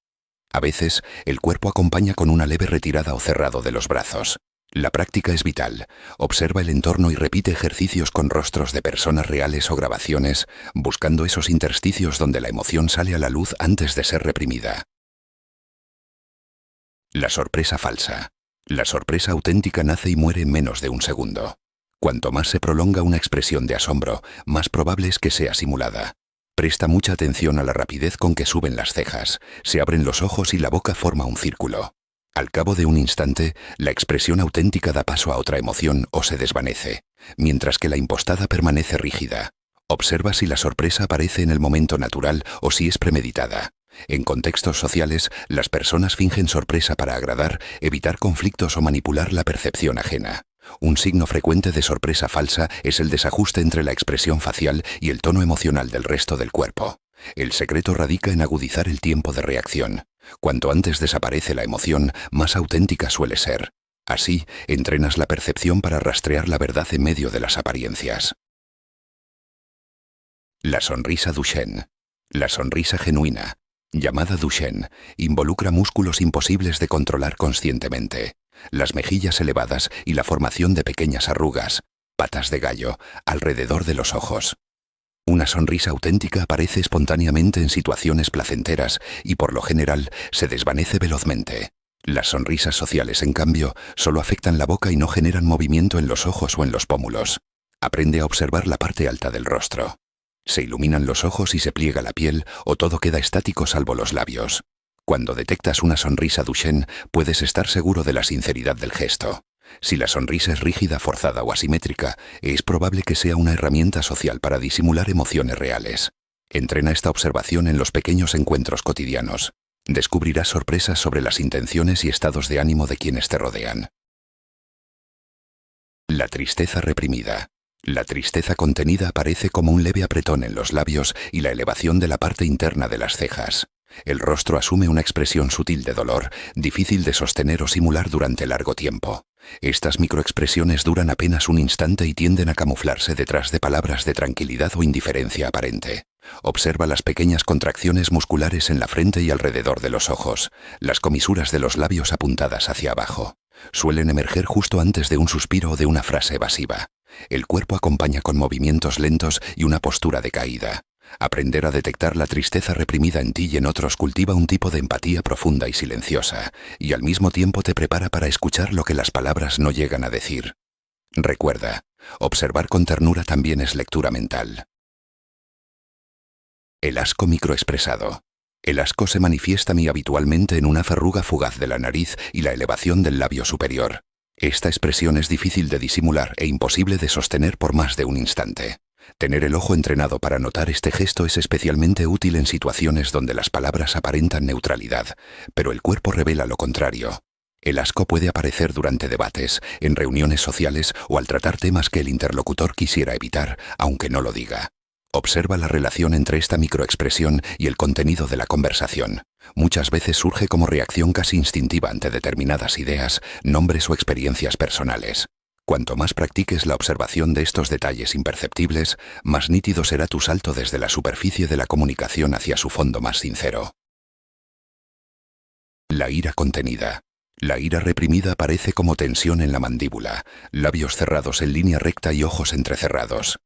B: A veces, el cuerpo acompaña con una leve retirada o cerrado de los brazos. La práctica es vital. Observa el entorno y repite ejercicios con rostros de personas reales o grabaciones, buscando esos intersticios donde la emoción sale a la luz antes de ser reprimida. La sorpresa falsa. La sorpresa auténtica nace y muere en menos de un segundo. Cuanto más se prolonga una expresión de asombro, más probable es que sea simulada. Presta mucha atención a la rapidez con que suben las cejas, se abren los ojos y la boca forma un círculo. Al cabo de un instante, la expresión auténtica da paso a otra emoción o se desvanece, mientras que la impostada permanece rígida. Observa si la sorpresa aparece en el momento natural o si es premeditada. En contextos sociales, las personas fingen sorpresa para agradar, evitar conflictos o manipular la percepción ajena. Un signo frecuente de sorpresa falsa es el desajuste entre la expresión facial y el tono emocional del resto del cuerpo. El secreto radica en agudizar el tiempo de reacción. Cuanto antes desaparece la emoción, más auténtica suele ser. Así, entrenas la percepción para rastrear la verdad en medio de las apariencias. La sonrisa Duchenne. La sonrisa genuina, llamada Duchenne, involucra músculos imposibles de controlar conscientemente. Las mejillas elevadas y la formación de pequeñas arrugas, patas de gallo, alrededor de los ojos. Una sonrisa auténtica aparece espontáneamente en situaciones placenteras y por lo general se desvanece velozmente. Las sonrisas sociales, en cambio, solo afectan la boca y no generan movimiento en los ojos o en los pómulos. Aprende a observar la parte alta del rostro. Se iluminan los ojos y se pliega la piel o todo queda estático salvo los labios. Cuando detectas una sonrisa Duchenne, puedes estar seguro de la sinceridad del gesto. Si la sonrisa es rígida, forzada o asimétrica, es probable que sea una herramienta social para disimular emociones reales. Entrena esta observación en los pequeños encuentros cotidianos. Descubrirás sorpresas sobre las intenciones y estados de ánimo de quienes te rodean. La tristeza reprimida. La tristeza contenida aparece como un leve apretón en los labios y la elevación de la parte interna de las cejas. El rostro asume una expresión sutil de dolor, difícil de sostener o simular durante largo tiempo. Estas microexpresiones duran apenas un instante y tienden a camuflarse detrás de palabras de tranquilidad o indiferencia aparente. Observa las pequeñas contracciones musculares en la frente y alrededor de los ojos, las comisuras de los labios apuntadas hacia abajo. Suelen emerger justo antes de un suspiro o de una frase evasiva. El cuerpo acompaña con movimientos lentos y una postura decaída. Aprender a detectar la tristeza reprimida en ti y en otros cultiva un tipo de empatía profunda y silenciosa, y al mismo tiempo te prepara para escuchar lo que las palabras no llegan a decir. Recuerda, observar con ternura también es lectura mental. El asco microexpresado. El asco se manifiesta muy habitualmente en una ferruga fugaz de la nariz y la elevación del labio superior. Esta expresión es difícil de disimular e imposible de sostener por más de un instante. Tener el ojo entrenado para notar este gesto es especialmente útil en situaciones donde las palabras aparentan neutralidad, pero el cuerpo revela lo contrario. El asco puede aparecer durante debates, en reuniones sociales o al tratar temas que el interlocutor quisiera evitar, aunque no lo diga. Observa la relación entre esta microexpresión y el contenido de la conversación. Muchas veces surge como reacción casi instintiva ante determinadas ideas, nombres o experiencias personales. Cuanto más practiques la observación de estos detalles imperceptibles, más nítido será tu salto desde la superficie de la comunicación hacia su fondo más sincero. La ira contenida. La ira reprimida aparece como tensión en la mandíbula, labios cerrados en línea recta y ojos entrecerrados.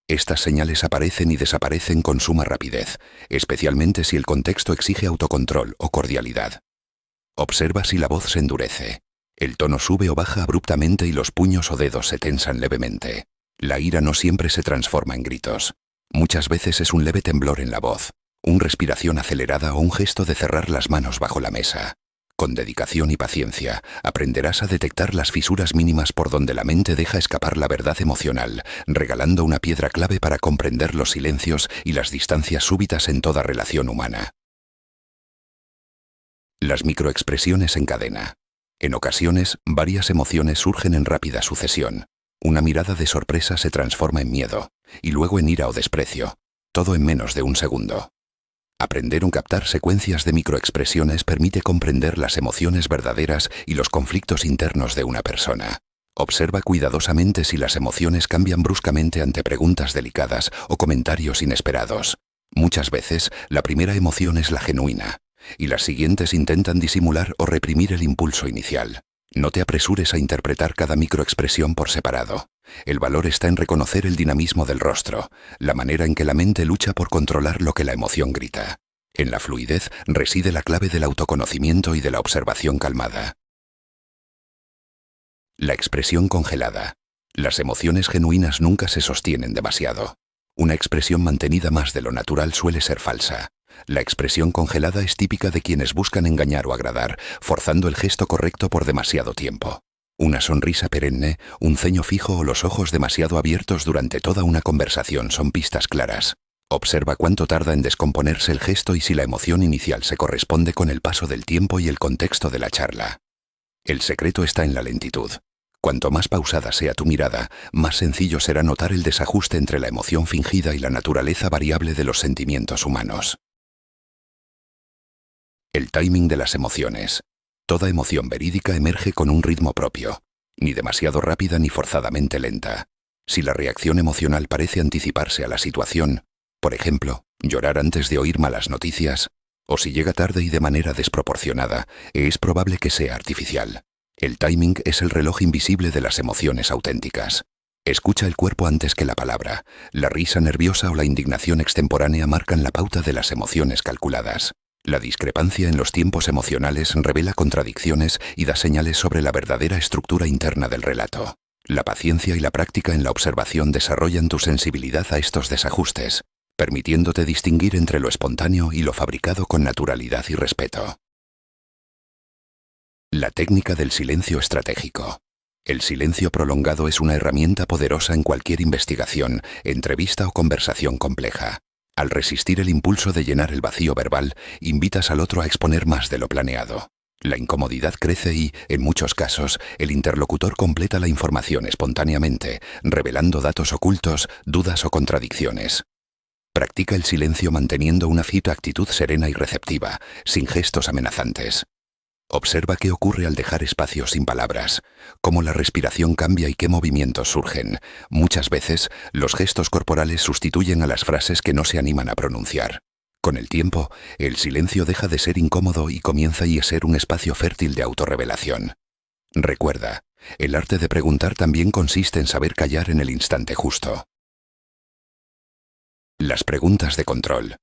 B: Estas señales aparecen y desaparecen con suma rapidez, especialmente si el contexto exige autocontrol o cordialidad. Observa si la voz se endurece. El tono sube o baja abruptamente y los puños o dedos se tensan levemente. La ira no siempre se transforma en gritos. Muchas veces es un leve temblor en la voz, una respiración acelerada o un gesto de cerrar las manos bajo la mesa. Con dedicación y paciencia, aprenderás a detectar las fisuras mínimas por donde la mente deja escapar la verdad emocional, regalando una piedra clave para comprender los silencios y las distancias súbitas en toda relación humana. Las microexpresiones en cadena. En ocasiones, varias emociones surgen en rápida sucesión. Una mirada de sorpresa se transforma en miedo, y luego en ira o desprecio, todo en menos de un segundo. Aprender a captar secuencias de microexpresiones permite comprender las emociones verdaderas y los conflictos internos de una persona. Observa cuidadosamente si las emociones cambian bruscamente ante preguntas delicadas o comentarios inesperados. Muchas veces, la primera emoción es la genuina, y las siguientes intentan disimular o reprimir el impulso inicial. No te apresures a interpretar cada microexpresión por separado. El valor está en reconocer el dinamismo del rostro, la manera en que la mente lucha por controlar lo que la emoción grita. En la fluidez reside la clave del autoconocimiento y de la observación calmada. La expresión congelada. Las emociones genuinas nunca se sostienen demasiado. Una expresión mantenida más de lo natural suele ser falsa. La expresión congelada es típica de quienes buscan engañar o agradar, forzando el gesto correcto por demasiado tiempo. Una sonrisa perenne, un ceño fijo o los ojos demasiado abiertos durante toda una conversación son pistas claras. Observa cuánto tarda en descomponerse el gesto y si la emoción inicial se corresponde con el paso del tiempo y el contexto de la charla. El secreto está en la lentitud. Cuanto más pausada sea tu mirada, más sencillo será notar el desajuste entre la emoción fingida y la naturaleza variable de los sentimientos humanos. El timing de las emociones. Toda emoción verídica emerge con un ritmo propio, ni demasiado rápida ni forzadamente lenta. Si la reacción emocional parece anticiparse a la situación, por ejemplo, llorar antes de oír malas noticias, o si llega tarde y de manera desproporcionada, es probable que sea artificial. El timing es el reloj invisible de las emociones auténticas. Escucha el cuerpo antes que la palabra. La risa nerviosa o la indignación extemporánea marcan la pauta de las emociones calculadas. La discrepancia en los tiempos emocionales revela contradicciones y da señales sobre la verdadera estructura interna del relato. La paciencia y la práctica en la observación desarrollan tu sensibilidad a estos desajustes, permitiéndote distinguir entre lo espontáneo y lo fabricado con naturalidad y respeto. La técnica del silencio estratégico. El silencio prolongado es una herramienta poderosa en cualquier investigación, entrevista o conversación compleja. Al resistir el impulso de llenar el vacío verbal, invitas al otro a exponer más de lo planeado. La incomodidad crece y, en muchos casos, el interlocutor completa la información espontáneamente, revelando datos ocultos, dudas o contradicciones. Practica el silencio manteniendo una actitud serena y receptiva, sin gestos amenazantes. Observa qué ocurre al dejar espacios sin palabras, cómo la respiración cambia y qué movimientos surgen. Muchas veces, los gestos corporales sustituyen a las frases que no se animan a pronunciar. Con el tiempo, el silencio deja de ser incómodo y comienza a ser un espacio fértil de autorrevelación. Recuerda, el arte de preguntar también consiste en saber callar en el instante justo. Las preguntas de control.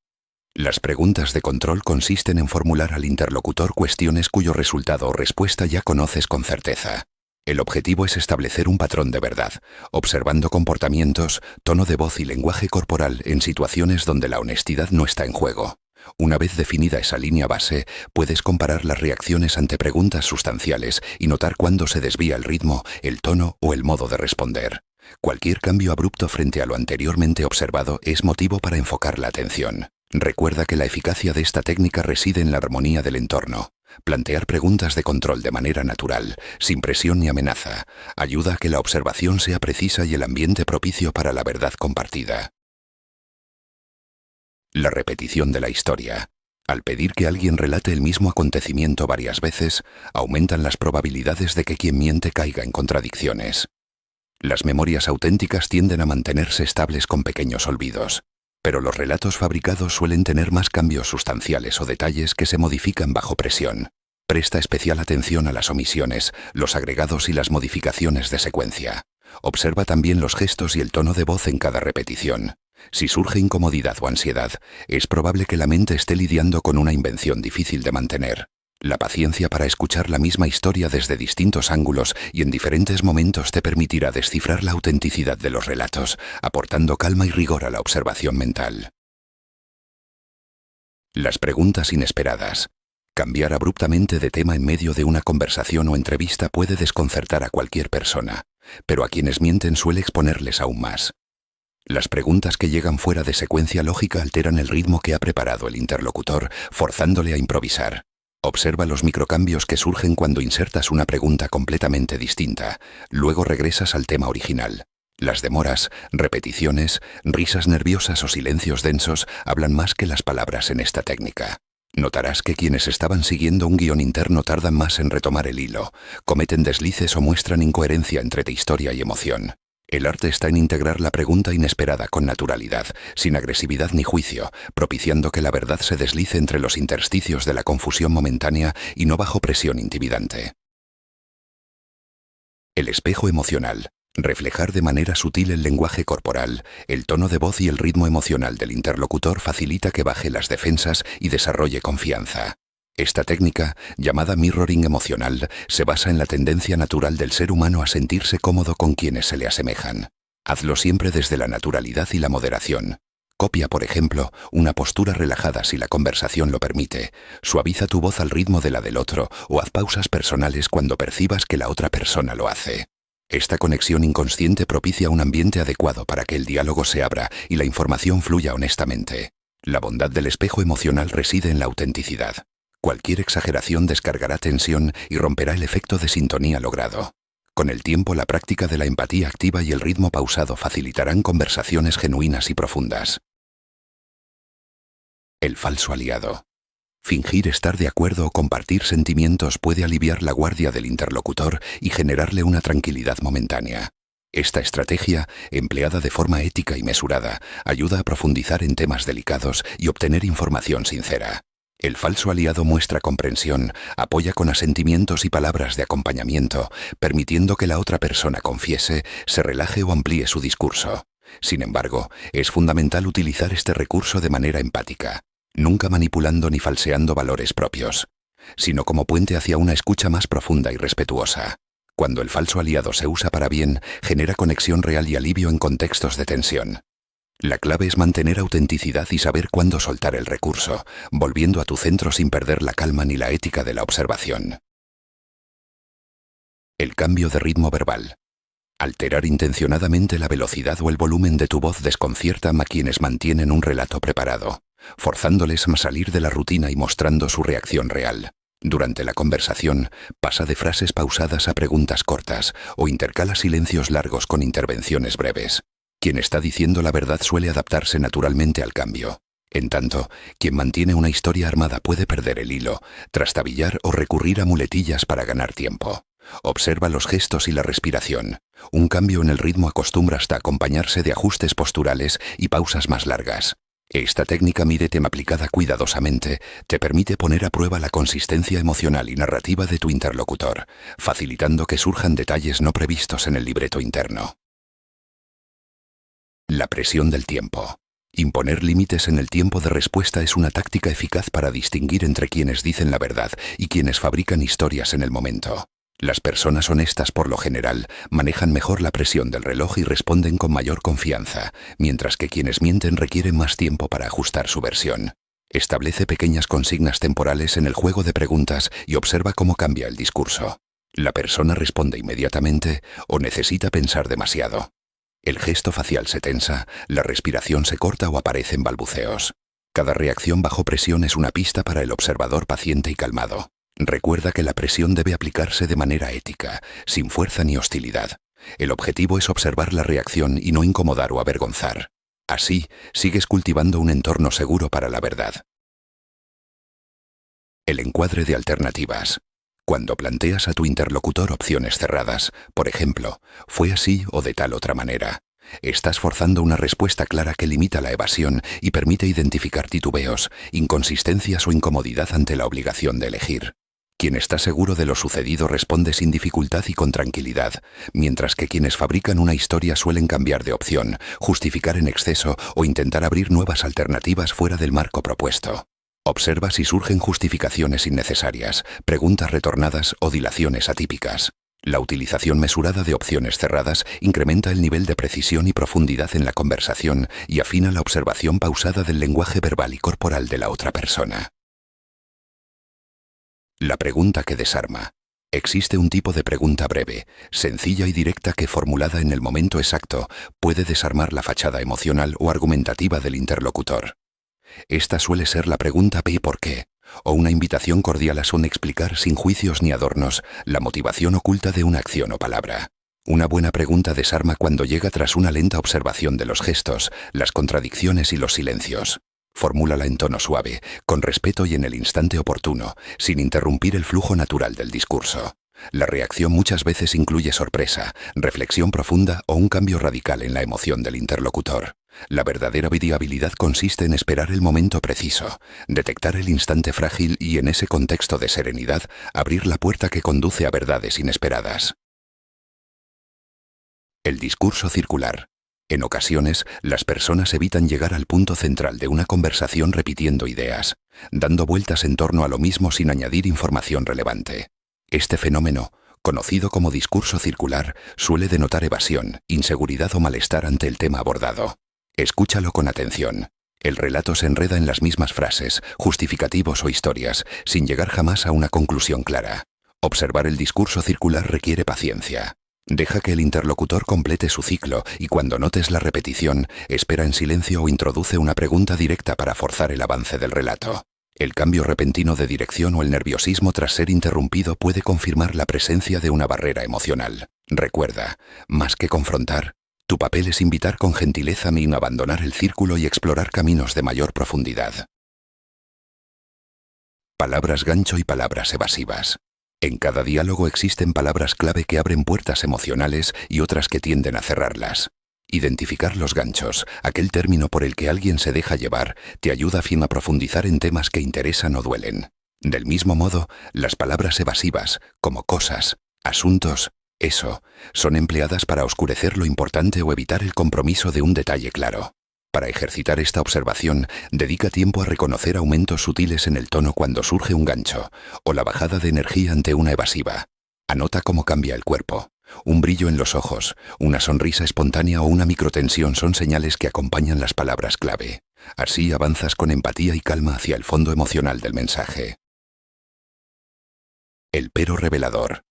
B: Las preguntas de control consisten en formular al interlocutor cuestiones cuyo resultado o respuesta ya conoces con certeza. El objetivo es establecer un patrón de verdad, observando comportamientos, tono de voz y lenguaje corporal en situaciones donde la honestidad no está en juego. Una vez definida esa línea base, puedes comparar las reacciones ante preguntas sustanciales y notar cuándo se desvía el ritmo, el tono o el modo de responder. Cualquier cambio abrupto frente a lo anteriormente observado es motivo para enfocar la atención. Recuerda que la eficacia de esta técnica reside en la armonía del entorno. Plantear preguntas de control de manera natural, sin presión ni amenaza, ayuda a que la observación sea precisa y el ambiente propicio para la verdad compartida. La repetición de la historia. Al pedir que alguien relate el mismo acontecimiento varias veces, aumentan las probabilidades de que quien miente caiga en contradicciones. Las memorias auténticas tienden a mantenerse estables con pequeños olvidos. Pero los relatos fabricados suelen tener más cambios sustanciales o detalles que se modifican bajo presión. Presta especial atención a las omisiones, los agregados y las modificaciones de secuencia. Observa también los gestos y el tono de voz en cada repetición. Si surge incomodidad o ansiedad, es probable que la mente esté lidiando con una invención difícil de mantener. La paciencia para escuchar la misma historia desde distintos ángulos y en diferentes momentos te permitirá descifrar la autenticidad de los relatos, aportando calma y rigor a la observación mental. Las preguntas inesperadas. Cambiar abruptamente de tema en medio de una conversación o entrevista puede desconcertar a cualquier persona, pero a quienes mienten suele exponerles aún más. Las preguntas que llegan fuera de secuencia lógica alteran el ritmo que ha preparado el interlocutor, forzándole a improvisar. Observa los microcambios que surgen cuando insertas una pregunta completamente distinta, luego regresas al tema original. Las demoras, repeticiones, risas nerviosas o silencios densos hablan más que las palabras en esta técnica. Notarás que quienes estaban siguiendo un guión interno tardan más en retomar el hilo, cometen deslices o muestran incoherencia entre historia y emoción. El arte está en integrar la pregunta inesperada con naturalidad, sin agresividad ni juicio, propiciando que la verdad se deslice entre los intersticios de la confusión momentánea y no bajo presión intimidante. El espejo emocional. Reflejar de manera sutil el lenguaje corporal, el tono de voz y el ritmo emocional del interlocutor facilita que baje las defensas y desarrolle confianza. Esta técnica, llamada mirroring emocional, se basa en la tendencia natural del ser humano a sentirse cómodo con quienes se le asemejan. Hazlo siempre desde la naturalidad y la moderación. Copia, por ejemplo, una postura relajada si la conversación lo permite. Suaviza tu voz al ritmo de la del otro o haz pausas personales cuando percibas que la otra persona lo hace. Esta conexión inconsciente propicia un ambiente adecuado para que el diálogo se abra y la información fluya honestamente. La bondad del espejo emocional reside en la autenticidad. Cualquier exageración descargará tensión y romperá el efecto de sintonía logrado. Con el tiempo, la práctica de la empatía activa y el ritmo pausado facilitarán conversaciones genuinas y profundas. El falso aliado. Fingir estar de acuerdo o compartir sentimientos puede aliviar la guardia del interlocutor y generarle una tranquilidad momentánea. Esta estrategia, empleada de forma ética y mesurada, ayuda a profundizar en temas delicados y obtener información sincera. El falso aliado muestra comprensión, apoya con asentimientos y palabras de acompañamiento, permitiendo que la otra persona confiese, se relaje o amplíe su discurso. Sin embargo, es fundamental utilizar este recurso de manera empática, nunca manipulando ni falseando valores propios, sino como puente hacia una escucha más profunda y respetuosa. Cuando el falso aliado se usa para bien, genera conexión real y alivio en contextos de tensión. La clave es mantener autenticidad y saber cuándo soltar el recurso, volviendo a tu centro sin perder la calma ni la ética de la observación. El cambio de ritmo verbal. Alterar intencionadamente la velocidad o el volumen de tu voz desconcierta a quienes mantienen un relato preparado, forzándoles a salir de la rutina y mostrando su reacción real. Durante la conversación, pasa de frases pausadas a preguntas cortas o intercala silencios largos con intervenciones breves. Quien está diciendo la verdad suele adaptarse naturalmente al cambio. En tanto, quien mantiene una historia armada puede perder el hilo, trastabillar o recurrir a muletillas para ganar tiempo. Observa los gestos y la respiración. Un cambio en el ritmo acostumbra hasta acompañarse de ajustes posturales y pausas más largas. Esta técnica mírete aplicada cuidadosamente te permite poner a prueba la consistencia emocional y narrativa de tu interlocutor, facilitando que surjan detalles no previstos en el libreto interno. La presión del tiempo. Imponer límites en el tiempo de respuesta es una táctica eficaz para distinguir entre quienes dicen la verdad y quienes fabrican historias en el momento. Las personas honestas, por lo general, manejan mejor la presión del reloj y responden con mayor confianza, mientras que quienes mienten requieren más tiempo para ajustar su versión. Establece pequeñas consignas temporales en el juego de preguntas y observa cómo cambia el discurso. La persona responde inmediatamente o necesita pensar demasiado. El gesto facial se tensa, la respiración se corta o aparecen balbuceos. Cada reacción bajo presión es una pista para el observador paciente y calmado. Recuerda que la presión debe aplicarse de manera ética, sin fuerza ni hostilidad. El objetivo es observar la reacción y no incomodar o avergonzar. Así, sigues cultivando un entorno seguro para la verdad. El encuadre de alternativas. Cuando planteas a tu interlocutor opciones cerradas, por ejemplo, fue así o de tal otra manera, estás forzando una respuesta clara que limita la evasión y permite identificar titubeos, inconsistencias o incomodidad ante la obligación de elegir. Quien está seguro de lo sucedido responde sin dificultad y con tranquilidad, mientras que quienes fabrican una historia suelen cambiar de opción, justificar en exceso o intentar abrir nuevas alternativas fuera del marco propuesto. Observa si surgen justificaciones innecesarias, preguntas retornadas o dilaciones atípicas. La utilización mesurada de opciones cerradas incrementa el nivel de precisión y profundidad en la conversación y afina la observación pausada del lenguaje verbal y corporal de la otra persona. La pregunta que desarma. Existe un tipo de pregunta breve, sencilla y directa que, formulada en el momento exacto, puede desarmar la fachada emocional o argumentativa del interlocutor. Esta suele ser la pregunta ¿y por qué?, o una invitación cordial a explicar sin juicios ni adornos la motivación oculta de una acción o palabra. Una buena pregunta desarma cuando llega tras una lenta observación de los gestos, las contradicciones y los silencios. Formúlala en tono suave, con respeto y en el instante oportuno, sin interrumpir el flujo natural del discurso. La reacción muchas veces incluye sorpresa, reflexión profunda o un cambio radical en la emoción del interlocutor. La verdadera habilidad consiste en esperar el momento preciso, detectar el instante frágil y, en ese contexto de serenidad, abrir la puerta que conduce a verdades inesperadas. El discurso circular. En ocasiones, las personas evitan llegar al punto central de una conversación repitiendo ideas, dando vueltas en torno a lo mismo sin añadir información relevante. Este fenómeno, conocido como discurso circular, suele denotar evasión, inseguridad o malestar ante el tema abordado. Escúchalo con atención. El relato se enreda en las mismas frases, justificativos o historias, sin llegar jamás a una conclusión clara. Observar el discurso circular requiere paciencia. Deja que el interlocutor complete su ciclo y cuando notes la repetición, espera en silencio o introduce una pregunta directa para forzar el avance del relato. El cambio repentino de dirección o el nerviosismo tras ser interrumpido puede confirmar la presencia de una barrera emocional. Recuerda, más que confrontar, tu papel es invitar con gentileza a abandonar el círculo y explorar caminos de mayor profundidad. Palabras gancho y palabras evasivas. En cada diálogo existen palabras clave que abren puertas emocionales y otras que tienden a cerrarlas. Identificar los ganchos, aquel término por el que alguien se deja llevar, te ayuda a profundizar en temas que interesan o duelen. Del mismo modo, las palabras evasivas, como cosas, asuntos, eso, son empleadas para oscurecer lo importante o evitar el compromiso de un detalle claro. Para ejercitar esta observación, dedica tiempo a reconocer aumentos sutiles en el tono cuando surge un gancho, o la bajada de energía ante una evasiva. Anota cómo cambia el cuerpo. Un brillo en los ojos, una sonrisa espontánea o una microtensión son señales que acompañan las palabras clave. Así avanzas con empatía y calma hacia el fondo emocional del mensaje. El pero revelador.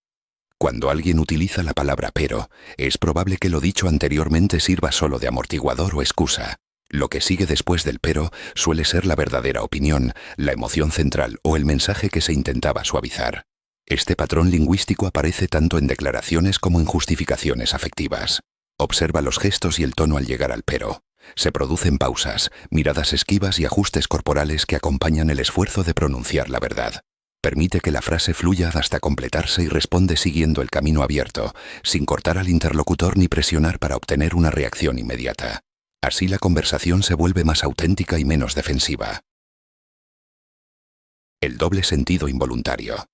B: Cuando alguien utiliza la palabra pero, es probable que lo dicho anteriormente sirva solo de amortiguador o excusa. Lo que sigue después del pero suele ser la verdadera opinión, la emoción central o el mensaje que se intentaba suavizar. Este patrón lingüístico aparece tanto en declaraciones como en justificaciones afectivas. Observa los gestos y el tono al llegar al pero. Se producen pausas, miradas esquivas y ajustes corporales que acompañan el esfuerzo de pronunciar la verdad. Permite que la frase fluya hasta completarse y responde siguiendo el camino abierto, sin cortar al interlocutor ni presionar para obtener una reacción inmediata. Así la conversación se vuelve más auténtica y menos defensiva. El doble sentido involuntario.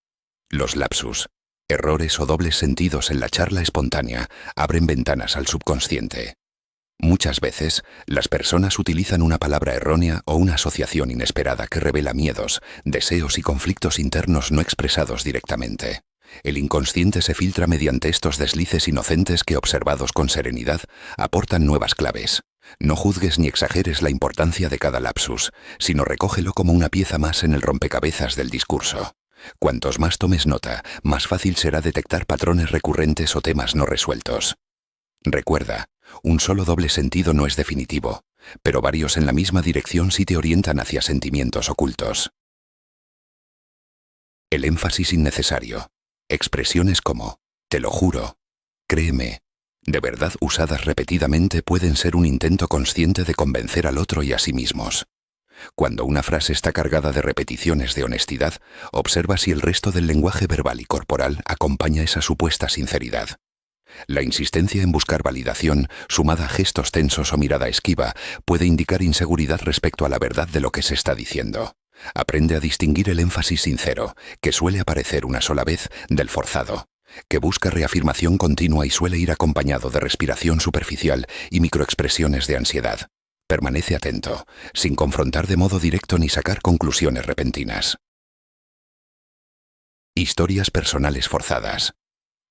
B: Los lapsus, errores o dobles sentidos en la charla espontánea abren ventanas al subconsciente. Muchas veces, las personas utilizan una palabra errónea o una asociación inesperada que revela miedos, deseos y conflictos internos no expresados directamente. El inconsciente se filtra mediante estos deslices inocentes que, observados con serenidad, aportan nuevas claves. No juzgues ni exageres la importancia de cada lapsus, sino recógelo como una pieza más en el rompecabezas del discurso. Cuantos más tomes nota, más fácil será detectar patrones recurrentes o temas no resueltos. Recuerda, un solo doble sentido no es definitivo, pero varios en la misma dirección sí te orientan hacia sentimientos ocultos. El énfasis innecesario. Expresiones como «te lo juro», «créeme», de verdad usadas repetidamente pueden ser un intento consciente de convencer al otro y a sí mismos. Cuando una frase está cargada de repeticiones de honestidad, observa si el resto del lenguaje verbal y corporal acompaña esa supuesta sinceridad. La insistencia en buscar validación, sumada a gestos tensos o mirada esquiva, puede indicar inseguridad respecto a la verdad de lo que se está diciendo. Aprende a distinguir el énfasis sincero, que suele aparecer una sola vez, del forzado, que busca reafirmación continua y suele ir acompañado de respiración superficial y microexpresiones de ansiedad. Permanece atento, sin confrontar de modo directo ni sacar conclusiones repentinas. Historias personales forzadas.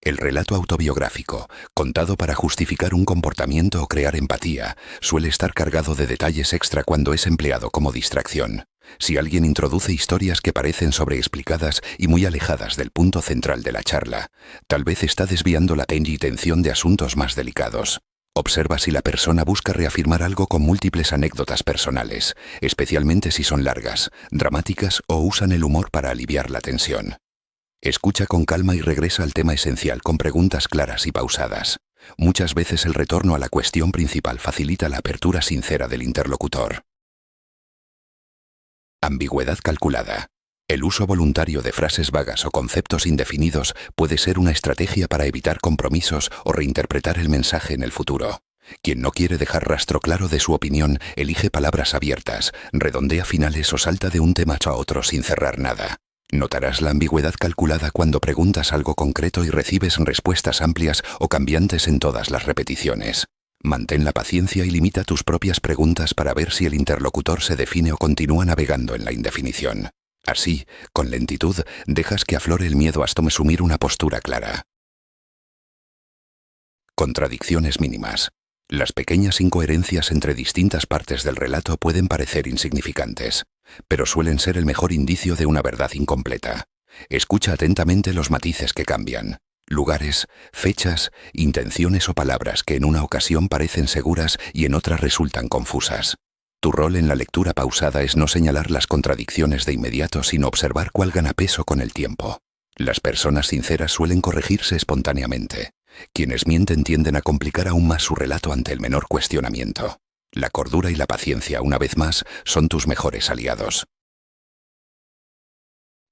B: El relato autobiográfico, contado para justificar un comportamiento o crear empatía, suele estar cargado de detalles extra cuando es empleado como distracción. Si alguien introduce historias que parecen sobreexplicadas y muy alejadas del punto central de la charla, tal vez está desviando la atención de asuntos más delicados. Observa si la persona busca reafirmar algo con múltiples anécdotas personales, especialmente si son largas, dramáticas o usan el humor para aliviar la tensión. Escucha con calma y regresa al tema esencial con preguntas claras y pausadas. Muchas veces el retorno a la cuestión principal facilita la apertura sincera del interlocutor. Ambigüedad calculada. El uso voluntario de frases vagas o conceptos indefinidos puede ser una estrategia para evitar compromisos o reinterpretar el mensaje en el futuro. Quien no quiere dejar rastro claro de su opinión, elige palabras abiertas, redondea finales o salta de un tema a otro sin cerrar nada. Notarás la ambigüedad calculada cuando preguntas algo concreto y recibes respuestas amplias o cambiantes en todas las repeticiones. Mantén la paciencia y limita tus propias preguntas para ver si el interlocutor se define o continúa navegando en la indefinición. Así, con lentitud, dejas que aflore el miedo hasta asumir una postura clara. Contradicciones mínimas. Las pequeñas incoherencias entre distintas partes del relato pueden parecer insignificantes, pero suelen ser el mejor indicio de una verdad incompleta. Escucha atentamente los matices que cambian, lugares, fechas, intenciones o palabras que en una ocasión parecen seguras y en otra resultan confusas. Tu rol en la lectura pausada es no señalar las contradicciones de inmediato, sino observar cuál gana peso con el tiempo. Las personas sinceras suelen corregirse espontáneamente. Quienes mienten tienden a complicar aún más su relato ante el menor cuestionamiento. La cordura y la paciencia, una vez más, son tus mejores aliados.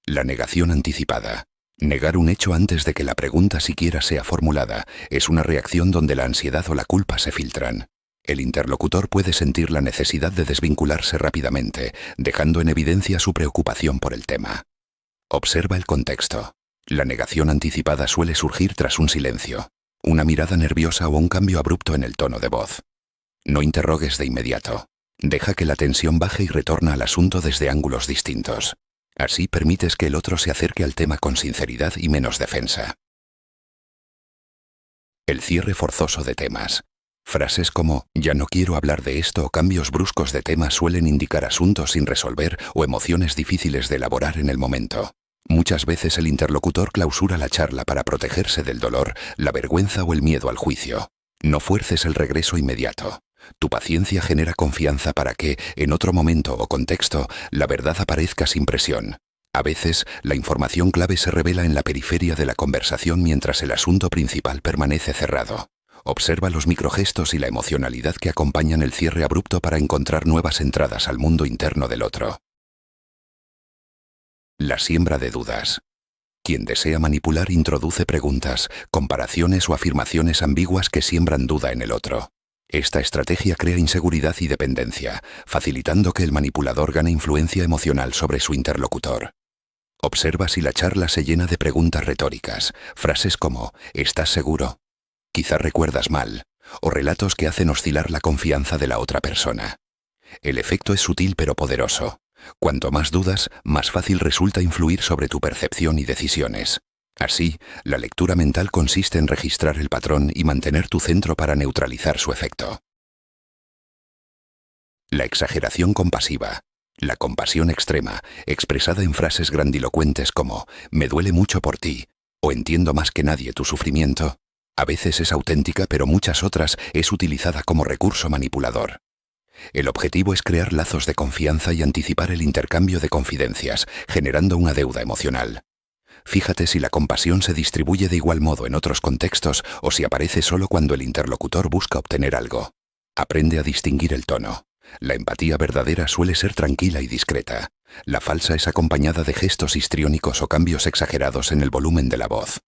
B: La negación anticipada. Negar un hecho antes de que la pregunta siquiera sea formulada es una reacción donde la ansiedad o la culpa se filtran. El interlocutor puede sentir la necesidad de desvincularse rápidamente, dejando en evidencia su preocupación por el tema. Observa el contexto. La negación anticipada suele surgir tras un silencio, una mirada nerviosa o un cambio abrupto en el tono de voz. No interrogues de inmediato. Deja que la tensión baje y retorna al asunto desde ángulos distintos. Así permites que el otro se acerque al tema con sinceridad y menos defensa. El cierre forzoso de temas. Frases como «ya no quiero hablar de esto» o cambios bruscos de tema suelen indicar asuntos sin resolver o emociones difíciles de elaborar en el momento. Muchas veces el interlocutor clausura la charla para protegerse del dolor, la vergüenza o el miedo al juicio. No fuerces el regreso inmediato. Tu paciencia genera confianza para que, en otro momento o contexto, la verdad aparezca sin presión. A veces, la información clave se revela en la periferia de la conversación mientras el asunto principal permanece cerrado. Observa los microgestos y la emocionalidad que acompañan el cierre abrupto para encontrar nuevas entradas al mundo interno del otro. La siembra de dudas. Quien desea manipular introduce preguntas, comparaciones o afirmaciones ambiguas que siembran duda en el otro. Esta estrategia crea inseguridad y dependencia, facilitando que el manipulador gane influencia emocional sobre su interlocutor. Observa si la charla se llena de preguntas retóricas, frases como «¿estás seguro?», «quizá recuerdas mal», o relatos que hacen oscilar la confianza de la otra persona. El efecto es sutil pero poderoso. Cuanto más dudas, más fácil resulta influir sobre tu percepción y decisiones. Así, la lectura mental consiste en registrar el patrón y mantener tu centro para neutralizar su efecto. La exageración compasiva. La compasión extrema, expresada en frases grandilocuentes como «me duele mucho por ti» o «entiendo más que nadie tu sufrimiento», a veces es auténtica pero muchas otras es utilizada como recurso manipulador. El objetivo es crear lazos de confianza y anticipar el intercambio de confidencias, generando una deuda emocional. Fíjate si la compasión se distribuye de igual modo en otros contextos o si aparece solo cuando el interlocutor busca obtener algo. Aprende a distinguir el tono. La empatía verdadera suele ser tranquila y discreta. La falsa es acompañada de gestos histriónicos o cambios exagerados en el volumen de la voz.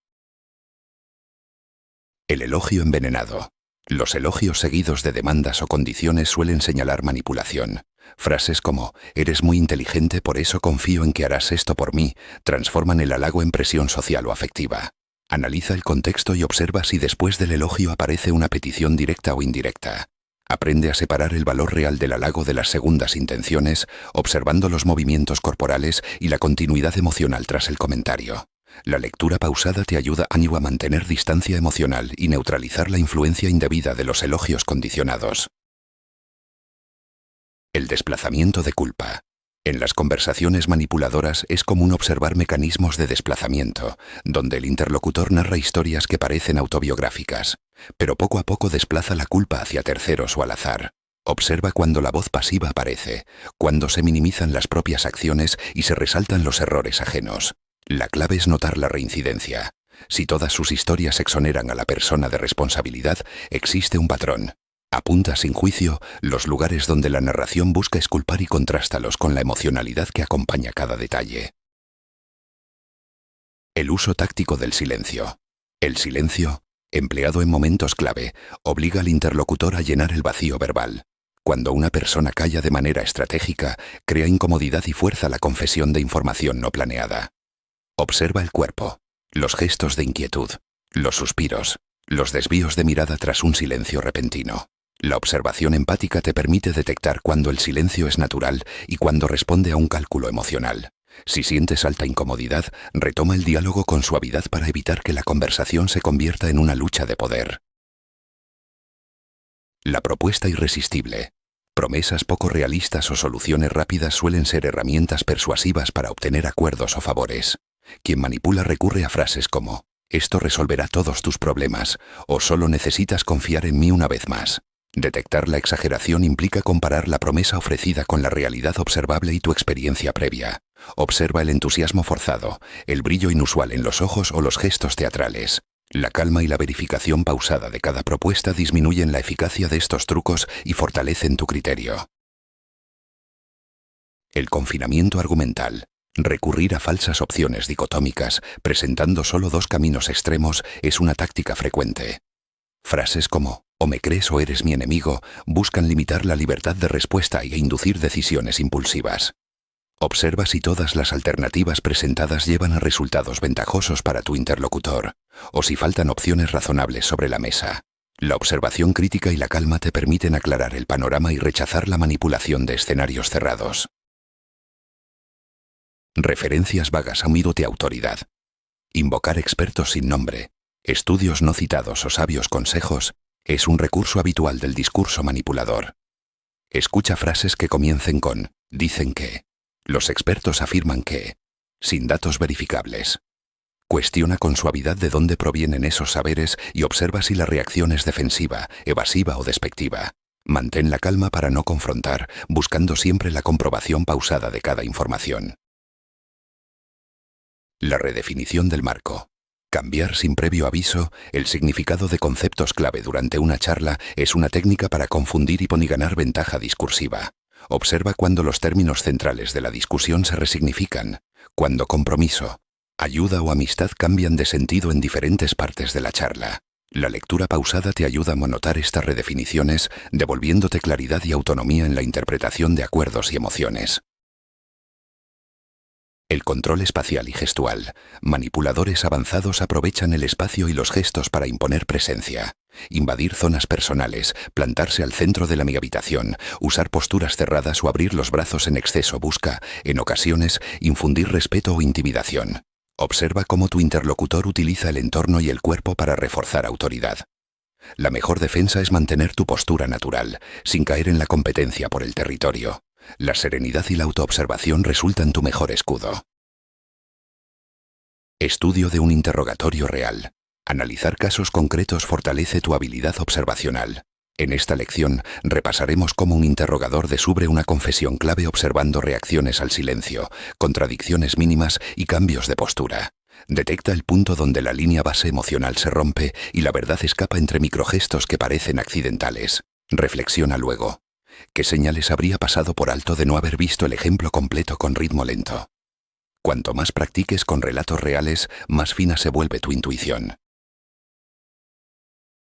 B: El elogio envenenado. Los elogios seguidos de demandas o condiciones suelen señalar manipulación. Frases como «eres muy inteligente, por eso confío en que harás esto por mí» transforman el halago en presión social o afectiva. Analiza el contexto y observa si después del elogio aparece una petición directa o indirecta. Aprende a separar el valor real del halago de las segundas intenciones, observando los movimientos corporales y la continuidad emocional tras el comentario. La lectura pausada te ayuda a mantener distancia emocional y neutralizar la influencia indebida de los elogios condicionados. El desplazamiento de culpa. En las conversaciones manipuladoras es común observar mecanismos de desplazamiento, donde el interlocutor narra historias que parecen autobiográficas, pero poco a poco desplaza la culpa hacia terceros o al azar. Observa cuando la voz pasiva aparece, cuando se minimizan las propias acciones y se resaltan los errores ajenos. La clave es notar la reincidencia. Si todas sus historias exoneran a la persona de responsabilidad, existe un patrón. Apunta sin juicio los lugares donde la narración busca exculpar y contrástalos con la emocionalidad que acompaña cada detalle. El uso táctico del silencio. El silencio, empleado en momentos clave, obliga al interlocutor a llenar el vacío verbal. Cuando una persona calla de manera estratégica, crea incomodidad y fuerza la confesión de información no planeada. Observa el cuerpo, los gestos de inquietud, los suspiros, los desvíos de mirada tras un silencio repentino. La observación empática te permite detectar cuando el silencio es natural y cuando responde a un cálculo emocional. Si sientes alta incomodidad, retoma el diálogo con suavidad para evitar que la conversación se convierta en una lucha de poder. La propuesta irresistible. Promesas poco realistas o soluciones rápidas suelen ser herramientas persuasivas para obtener acuerdos o favores. Quien manipula recurre a frases como «esto resolverá todos tus problemas» o «solo necesitas confiar en mí una vez más». Detectar la exageración implica comparar la promesa ofrecida con la realidad observable y tu experiencia previa. Observa el entusiasmo forzado, el brillo inusual en los ojos o los gestos teatrales. La calma y la verificación pausada de cada propuesta disminuyen la eficacia de estos trucos y fortalecen tu criterio. El confinamiento argumental. Recurrir a falsas opciones dicotómicas, presentando solo dos caminos extremos, es una táctica frecuente. Frases como «o me crees o eres mi enemigo» buscan limitar la libertad de respuesta e inducir decisiones impulsivas. Observa si todas las alternativas presentadas llevan a resultados ventajosos para tu interlocutor, o si faltan opciones razonables sobre la mesa. La observación crítica y la calma te permiten aclarar el panorama y rechazar la manipulación de escenarios cerrados. Referencias vagas a un hilo de autoridad. Invocar expertos sin nombre, estudios no citados o sabios consejos es un recurso habitual del discurso manipulador. Escucha frases que comiencen con «dicen que», «los expertos afirman que», sin datos verificables. Cuestiona con suavidad de dónde provienen esos saberes y observa si la reacción es defensiva, evasiva o despectiva. Mantén la calma para no confrontar, buscando siempre la comprobación pausada de cada información. La redefinición del marco. Cambiar sin previo aviso el significado de conceptos clave durante una charla es una técnica para confundir y ganar ventaja discursiva. Observa cuando los términos centrales de la discusión se resignifican, cuando compromiso, ayuda o amistad cambian de sentido en diferentes partes de la charla. La lectura pausada te ayuda a notar estas redefiniciones, devolviéndote claridad y autonomía en la interpretación de acuerdos y emociones. El control espacial y gestual. Manipuladores avanzados aprovechan el espacio y los gestos para imponer presencia. Invadir zonas personales, plantarse al centro de la habitación, usar posturas cerradas o abrir los brazos en exceso busca, en ocasiones, infundir respeto o intimidación. Observa cómo tu interlocutor utiliza el entorno y el cuerpo para reforzar autoridad. La mejor defensa es mantener tu postura natural, sin caer en la competencia por el territorio. La serenidad y la autoobservación resultan tu mejor escudo. Estudio de un interrogatorio real. Analizar casos concretos fortalece tu habilidad observacional. En esta lección repasaremos cómo un interrogador descubre una confesión clave observando reacciones al silencio, contradicciones mínimas y cambios de postura. Detecta el punto donde la línea base emocional se rompe y la verdad escapa entre microgestos que parecen accidentales. Reflexiona luego. ¿Qué señales habría pasado por alto de no haber visto el ejemplo completo con ritmo lento? Cuanto más practiques con relatos reales, más fina se vuelve tu intuición.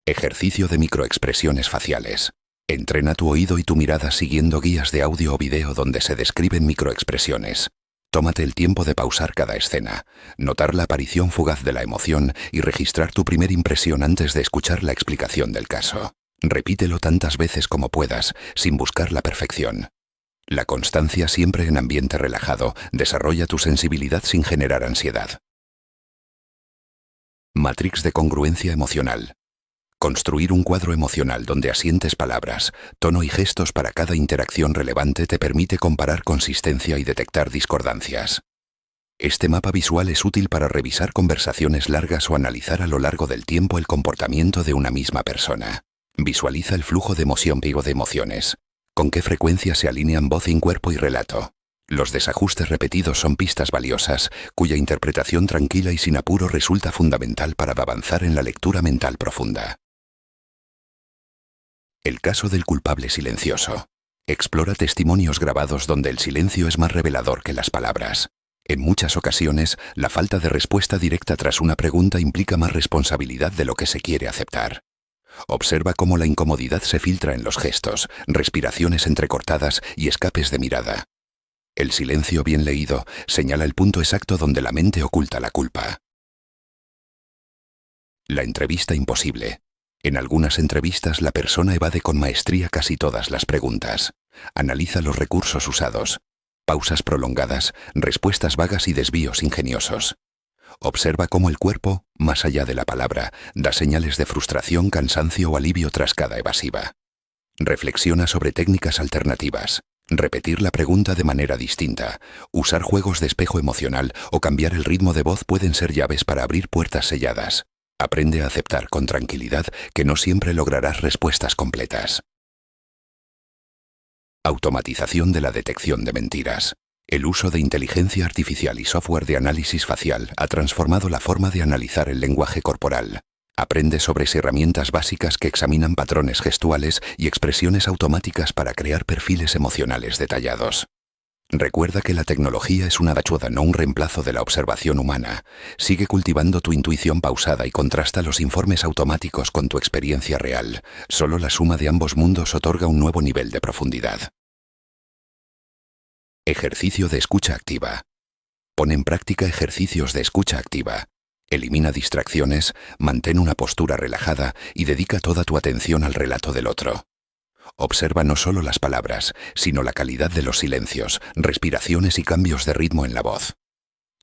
B: Ejercicio de microexpresiones faciales. Entrena tu oído y tu mirada siguiendo guías de audio o video donde se describen microexpresiones. Tómate el tiempo de pausar cada escena, notar la aparición fugaz de la emoción y registrar tu primera impresión antes de escuchar la explicación del caso. Repítelo tantas veces como puedas, sin buscar la perfección. La constancia, siempre en ambiente relajado, desarrolla tu sensibilidad sin generar ansiedad. Matrix de congruencia emocional. Construir un cuadro emocional donde asientes palabras, tono y gestos para cada interacción relevante te permite comparar consistencia y detectar discordancias. Este mapa visual es útil para revisar conversaciones largas o analizar a lo largo del tiempo el comportamiento de una misma persona. Visualiza el flujo de emoción y de emociones. ¿Con qué frecuencia se alinean voz y cuerpo y relato? Los desajustes repetidos son pistas valiosas, cuya interpretación tranquila y sin apuro resulta fundamental para avanzar en la lectura mental profunda. El caso del culpable silencioso. Explora testimonios grabados donde el silencio es más revelador que las palabras. En muchas ocasiones, la falta de respuesta directa tras una pregunta implica más responsabilidad de lo que se quiere aceptar. Observa cómo la incomodidad se filtra en los gestos, respiraciones entrecortadas y escapes de mirada. El silencio bien leído señala el punto exacto donde la mente oculta la culpa. La entrevista imposible. En algunas entrevistas la persona evade con maestría casi todas las preguntas. Analiza los recursos usados. Pausas prolongadas, respuestas vagas y desvíos ingeniosos. Observa cómo el cuerpo, más allá de la palabra, da señales de frustración, cansancio o alivio tras cada evasiva. Reflexiona sobre técnicas alternativas. Repetir la pregunta de manera distinta, usar juegos de espejo emocional o cambiar el ritmo de voz pueden ser llaves para abrir puertas selladas. Aprende a aceptar con tranquilidad que no siempre lograrás respuestas completas. Automatización de la detección de mentiras. El uso de inteligencia artificial y software de análisis facial ha transformado la forma de analizar el lenguaje corporal. Aprende sobre herramientas básicas que examinan patrones gestuales y expresiones automáticas para crear perfiles emocionales detallados. Recuerda que la tecnología es una ayuda, no un reemplazo de la observación humana. Sigue cultivando tu intuición pausada y contrasta los informes automáticos con tu experiencia real. Solo la suma de ambos mundos otorga un nuevo nivel de profundidad. Ejercicio de escucha activa. Pon en práctica ejercicios de escucha activa. Elimina distracciones, mantén una postura relajada y dedica toda tu atención al relato del otro. Observa no solo las palabras, sino la calidad de los silencios, respiraciones y cambios de ritmo en la voz.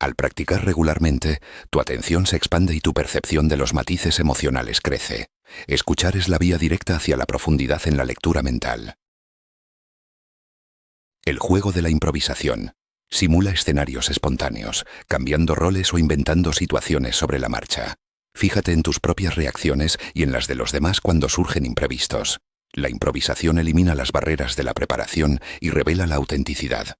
B: Al practicar regularmente, tu atención se expande y tu percepción de los matices emocionales crece. Escuchar es la vía directa hacia la profundidad en la lectura mental. El juego de la improvisación. Simula escenarios espontáneos, cambiando roles o inventando situaciones sobre la marcha. Fíjate en tus propias reacciones y en las de los demás cuando surgen imprevistos. La improvisación elimina las barreras de la preparación y revela la autenticidad.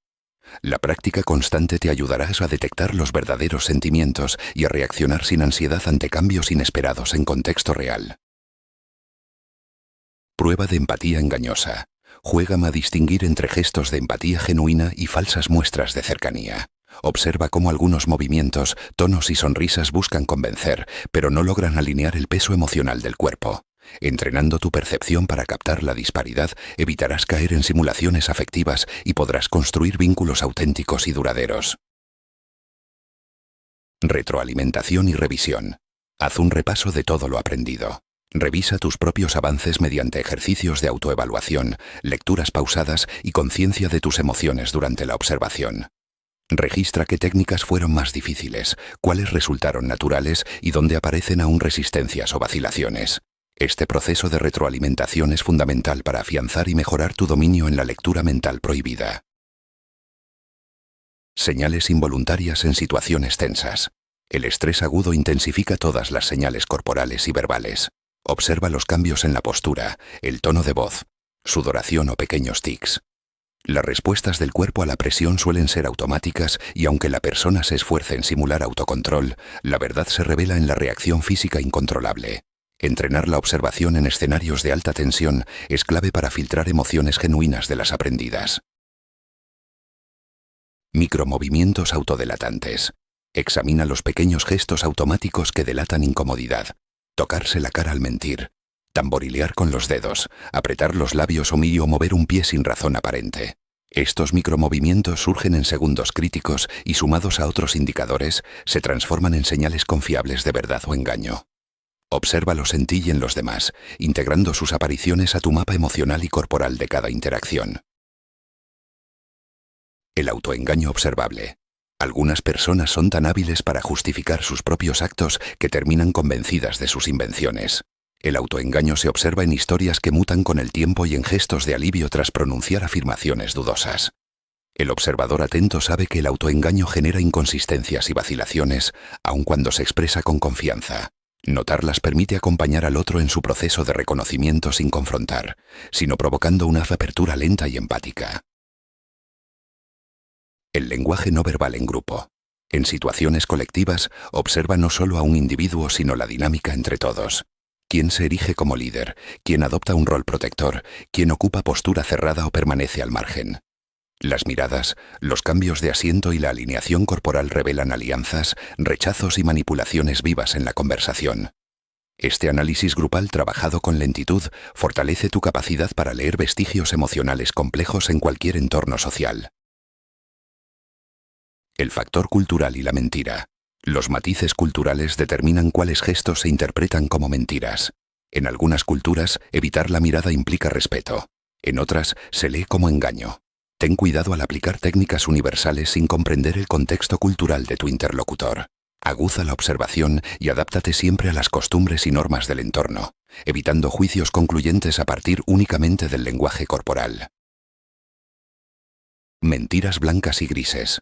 B: La práctica constante te ayudará a detectar los verdaderos sentimientos y a reaccionar sin ansiedad ante cambios inesperados en contexto real. Prueba de empatía engañosa. Juégame a distinguir entre gestos de empatía genuina y falsas muestras de cercanía. Observa cómo algunos movimientos, tonos y sonrisas buscan convencer, pero no logran alinear el peso emocional del cuerpo. Entrenando tu percepción para captar la disparidad, evitarás caer en simulaciones afectivas y podrás construir vínculos auténticos y duraderos. Retroalimentación y revisión. Haz un repaso de todo lo aprendido. Revisa tus propios avances mediante ejercicios de autoevaluación, lecturas pausadas y conciencia de tus emociones durante la observación. Registra qué técnicas fueron más difíciles, cuáles resultaron naturales y dónde aparecen aún resistencias o vacilaciones. Este proceso de retroalimentación es fundamental para afianzar y mejorar tu dominio en la lectura mental prohibida. Señales involuntarias en situaciones tensas. El estrés agudo intensifica todas las señales corporales y verbales. Observa los cambios en la postura, el tono de voz, sudoración o pequeños tics. Las respuestas del cuerpo a la presión suelen ser automáticas y aunque la persona se esfuerce en simular autocontrol, la verdad se revela en la reacción física incontrolable. Entrenar la observación en escenarios de alta tensión es clave para filtrar emociones genuinas de las aprendidas. Micromovimientos autodelatantes. Examina los pequeños gestos automáticos que delatan incomodidad. Tocarse la cara al mentir, tamborilear con los dedos, apretar los labios o mover un pie sin razón aparente. Estos micromovimientos surgen en segundos críticos y sumados a otros indicadores, se transforman en señales confiables de verdad o engaño. Obsérvalos en ti y en los demás, integrando sus apariciones a tu mapa emocional y corporal de cada interacción. El autoengaño observable. Algunas personas son tan hábiles para justificar sus propios actos que terminan convencidas de sus invenciones. El autoengaño se observa en historias que mutan con el tiempo y en gestos de alivio tras pronunciar afirmaciones dudosas. El observador atento sabe que el autoengaño genera inconsistencias y vacilaciones, aun cuando se expresa con confianza. Notarlas permite acompañar al otro en su proceso de reconocimiento sin confrontar, sino provocando una apertura lenta y empática. El lenguaje no verbal en grupo. En situaciones colectivas, observa no solo a un individuo, sino la dinámica entre todos. ¿Quién se erige como líder? ¿Quién adopta un rol protector? ¿Quién ocupa postura cerrada o permanece al margen? Las miradas, los cambios de asiento y la alineación corporal revelan alianzas, rechazos y manipulaciones vivas en la conversación. Este análisis grupal trabajado con lentitud fortalece tu capacidad para leer vestigios emocionales complejos en cualquier entorno social. El factor cultural y la mentira. Los matices culturales determinan cuáles gestos se interpretan como mentiras. En algunas culturas, evitar la mirada implica respeto. En otras, se lee como engaño. Ten cuidado al aplicar técnicas universales sin comprender el contexto cultural de tu interlocutor. Aguza la observación y adáptate siempre a las costumbres y normas del entorno, evitando juicios concluyentes a partir únicamente del lenguaje corporal. Mentiras blancas y grises.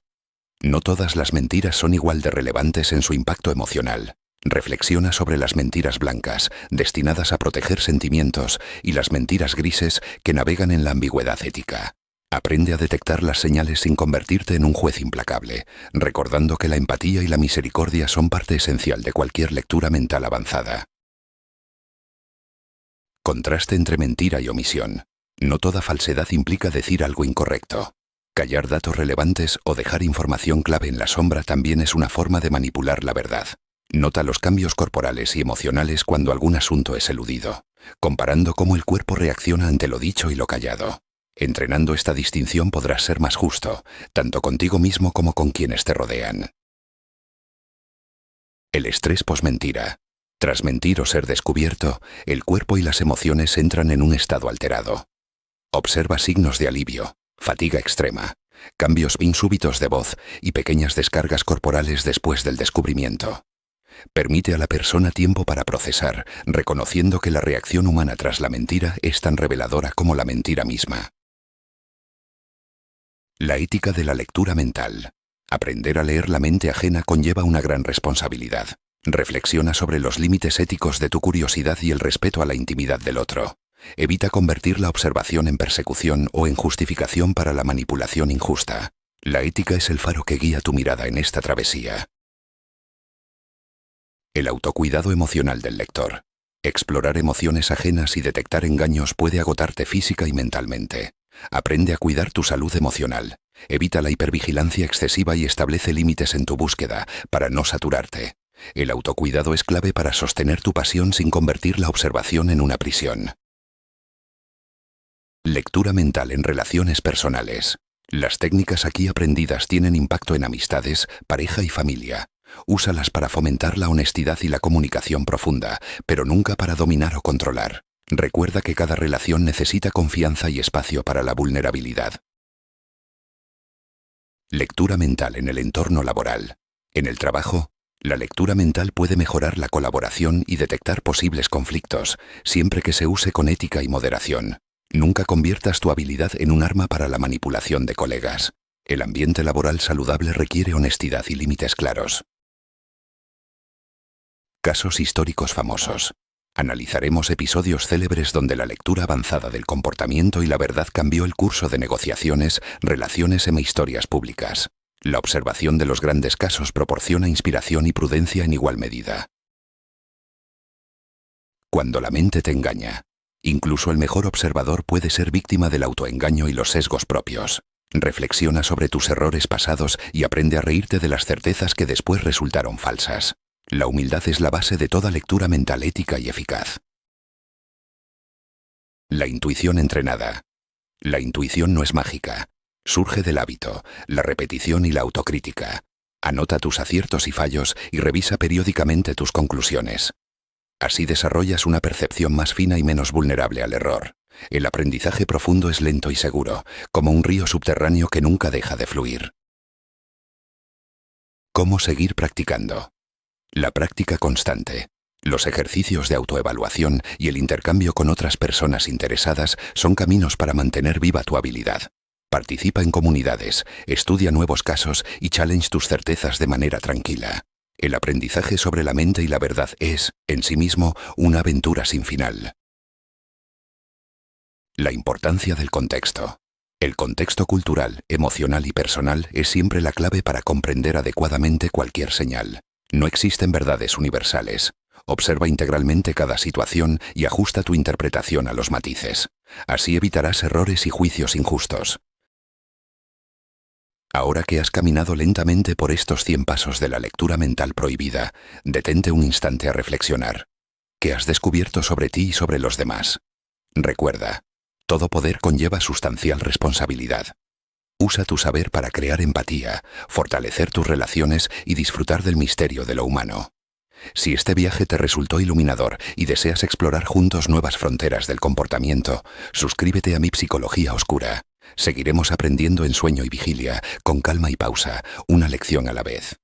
B: No todas las mentiras son igual de relevantes en su impacto emocional. Reflexiona sobre las mentiras blancas, destinadas a proteger sentimientos, y las mentiras grises, que navegan en la ambigüedad ética. Aprende a detectar las señales sin convertirte en un juez implacable, recordando que la empatía y la misericordia son parte esencial de cualquier lectura mental avanzada. Contraste entre mentira y omisión. No toda falsedad implica decir algo incorrecto. Callar datos relevantes o dejar información clave en la sombra también es una forma de manipular la verdad. Nota los cambios corporales y emocionales cuando algún asunto es eludido, comparando cómo el cuerpo reacciona ante lo dicho y lo callado. Entrenando esta distinción podrás ser más justo, tanto contigo mismo como con quienes te rodean. El estrés posmentira. Tras mentir o ser descubierto, el cuerpo y las emociones entran en un estado alterado. Observa signos de alivio, fatiga extrema, cambios insúbitos de voz y pequeñas descargas corporales después del descubrimiento. Permite a la persona tiempo para procesar, reconociendo que la reacción humana tras la mentira es tan reveladora como la mentira misma. La ética de la lectura mental. Aprender a leer la mente ajena conlleva una gran responsabilidad. Reflexiona sobre los límites éticos de tu curiosidad y el respeto a la intimidad del otro. Evita convertir la observación en persecución o en justificación para la manipulación injusta. La ética es el faro que guía tu mirada en esta travesía. El autocuidado emocional del lector. Explorar emociones ajenas y detectar engaños puede agotarte física y mentalmente. Aprende a cuidar tu salud emocional. Evita la hipervigilancia excesiva y establece límites en tu búsqueda para no saturarte. El autocuidado es clave para sostener tu pasión sin convertir la observación en una prisión. Lectura mental en relaciones personales. Las técnicas aquí aprendidas tienen impacto en amistades, pareja y familia. Úsalas para fomentar la honestidad y la comunicación profunda, pero nunca para dominar o controlar. Recuerda que cada relación necesita confianza y espacio para la vulnerabilidad. Lectura mental en el entorno laboral. En el trabajo, la lectura mental puede mejorar la colaboración y detectar posibles conflictos, siempre que se use con ética y moderación. Nunca conviertas tu habilidad en un arma para la manipulación de colegas. El ambiente laboral saludable requiere honestidad y límites claros. Casos históricos famosos. Analizaremos episodios célebres donde la lectura avanzada del comportamiento y la verdad cambió el curso de negociaciones, relaciones e historias públicas. La observación de los grandes casos proporciona inspiración y prudencia en igual medida. Cuando la mente te engaña. Incluso el mejor observador puede ser víctima del autoengaño y los sesgos propios. Reflexiona sobre tus errores pasados y aprende a reírte de las certezas que después resultaron falsas. La humildad es la base de toda lectura mental ética y eficaz. La intuición entrenada. La intuición no es mágica. Surge del hábito, la repetición y la autocrítica. Anota tus aciertos y fallos y revisa periódicamente tus conclusiones. Así desarrollas una percepción más fina y menos vulnerable al error. El aprendizaje profundo es lento y seguro, como un río subterráneo que nunca deja de fluir. ¿Cómo seguir practicando? La práctica constante, los ejercicios de autoevaluación y el intercambio con otras personas interesadas son caminos para mantener viva tu habilidad. Participa en comunidades, estudia nuevos casos y challenge tus certezas de manera tranquila. El aprendizaje sobre la mente y la verdad es, en sí mismo, una aventura sin final. La importancia del contexto. El contexto cultural, emocional y personal es siempre la clave para comprender adecuadamente cualquier señal. No existen verdades universales. Observa integralmente cada situación y ajusta tu interpretación a los matices. Así evitarás errores y juicios injustos. Ahora que has caminado lentamente por estos 100 pasos de la lectura mental prohibida, detente un instante a reflexionar. ¿Qué has descubierto sobre ti y sobre los demás? Recuerda, todo poder conlleva sustancial responsabilidad. Usa tu saber para crear empatía, fortalecer tus relaciones y disfrutar del misterio de lo humano. Si este viaje te resultó iluminador y deseas explorar juntos nuevas fronteras del comportamiento, suscríbete a Mi Psicología Oscura. Seguiremos aprendiendo en sueño y vigilia, con calma y pausa, una lección a la vez.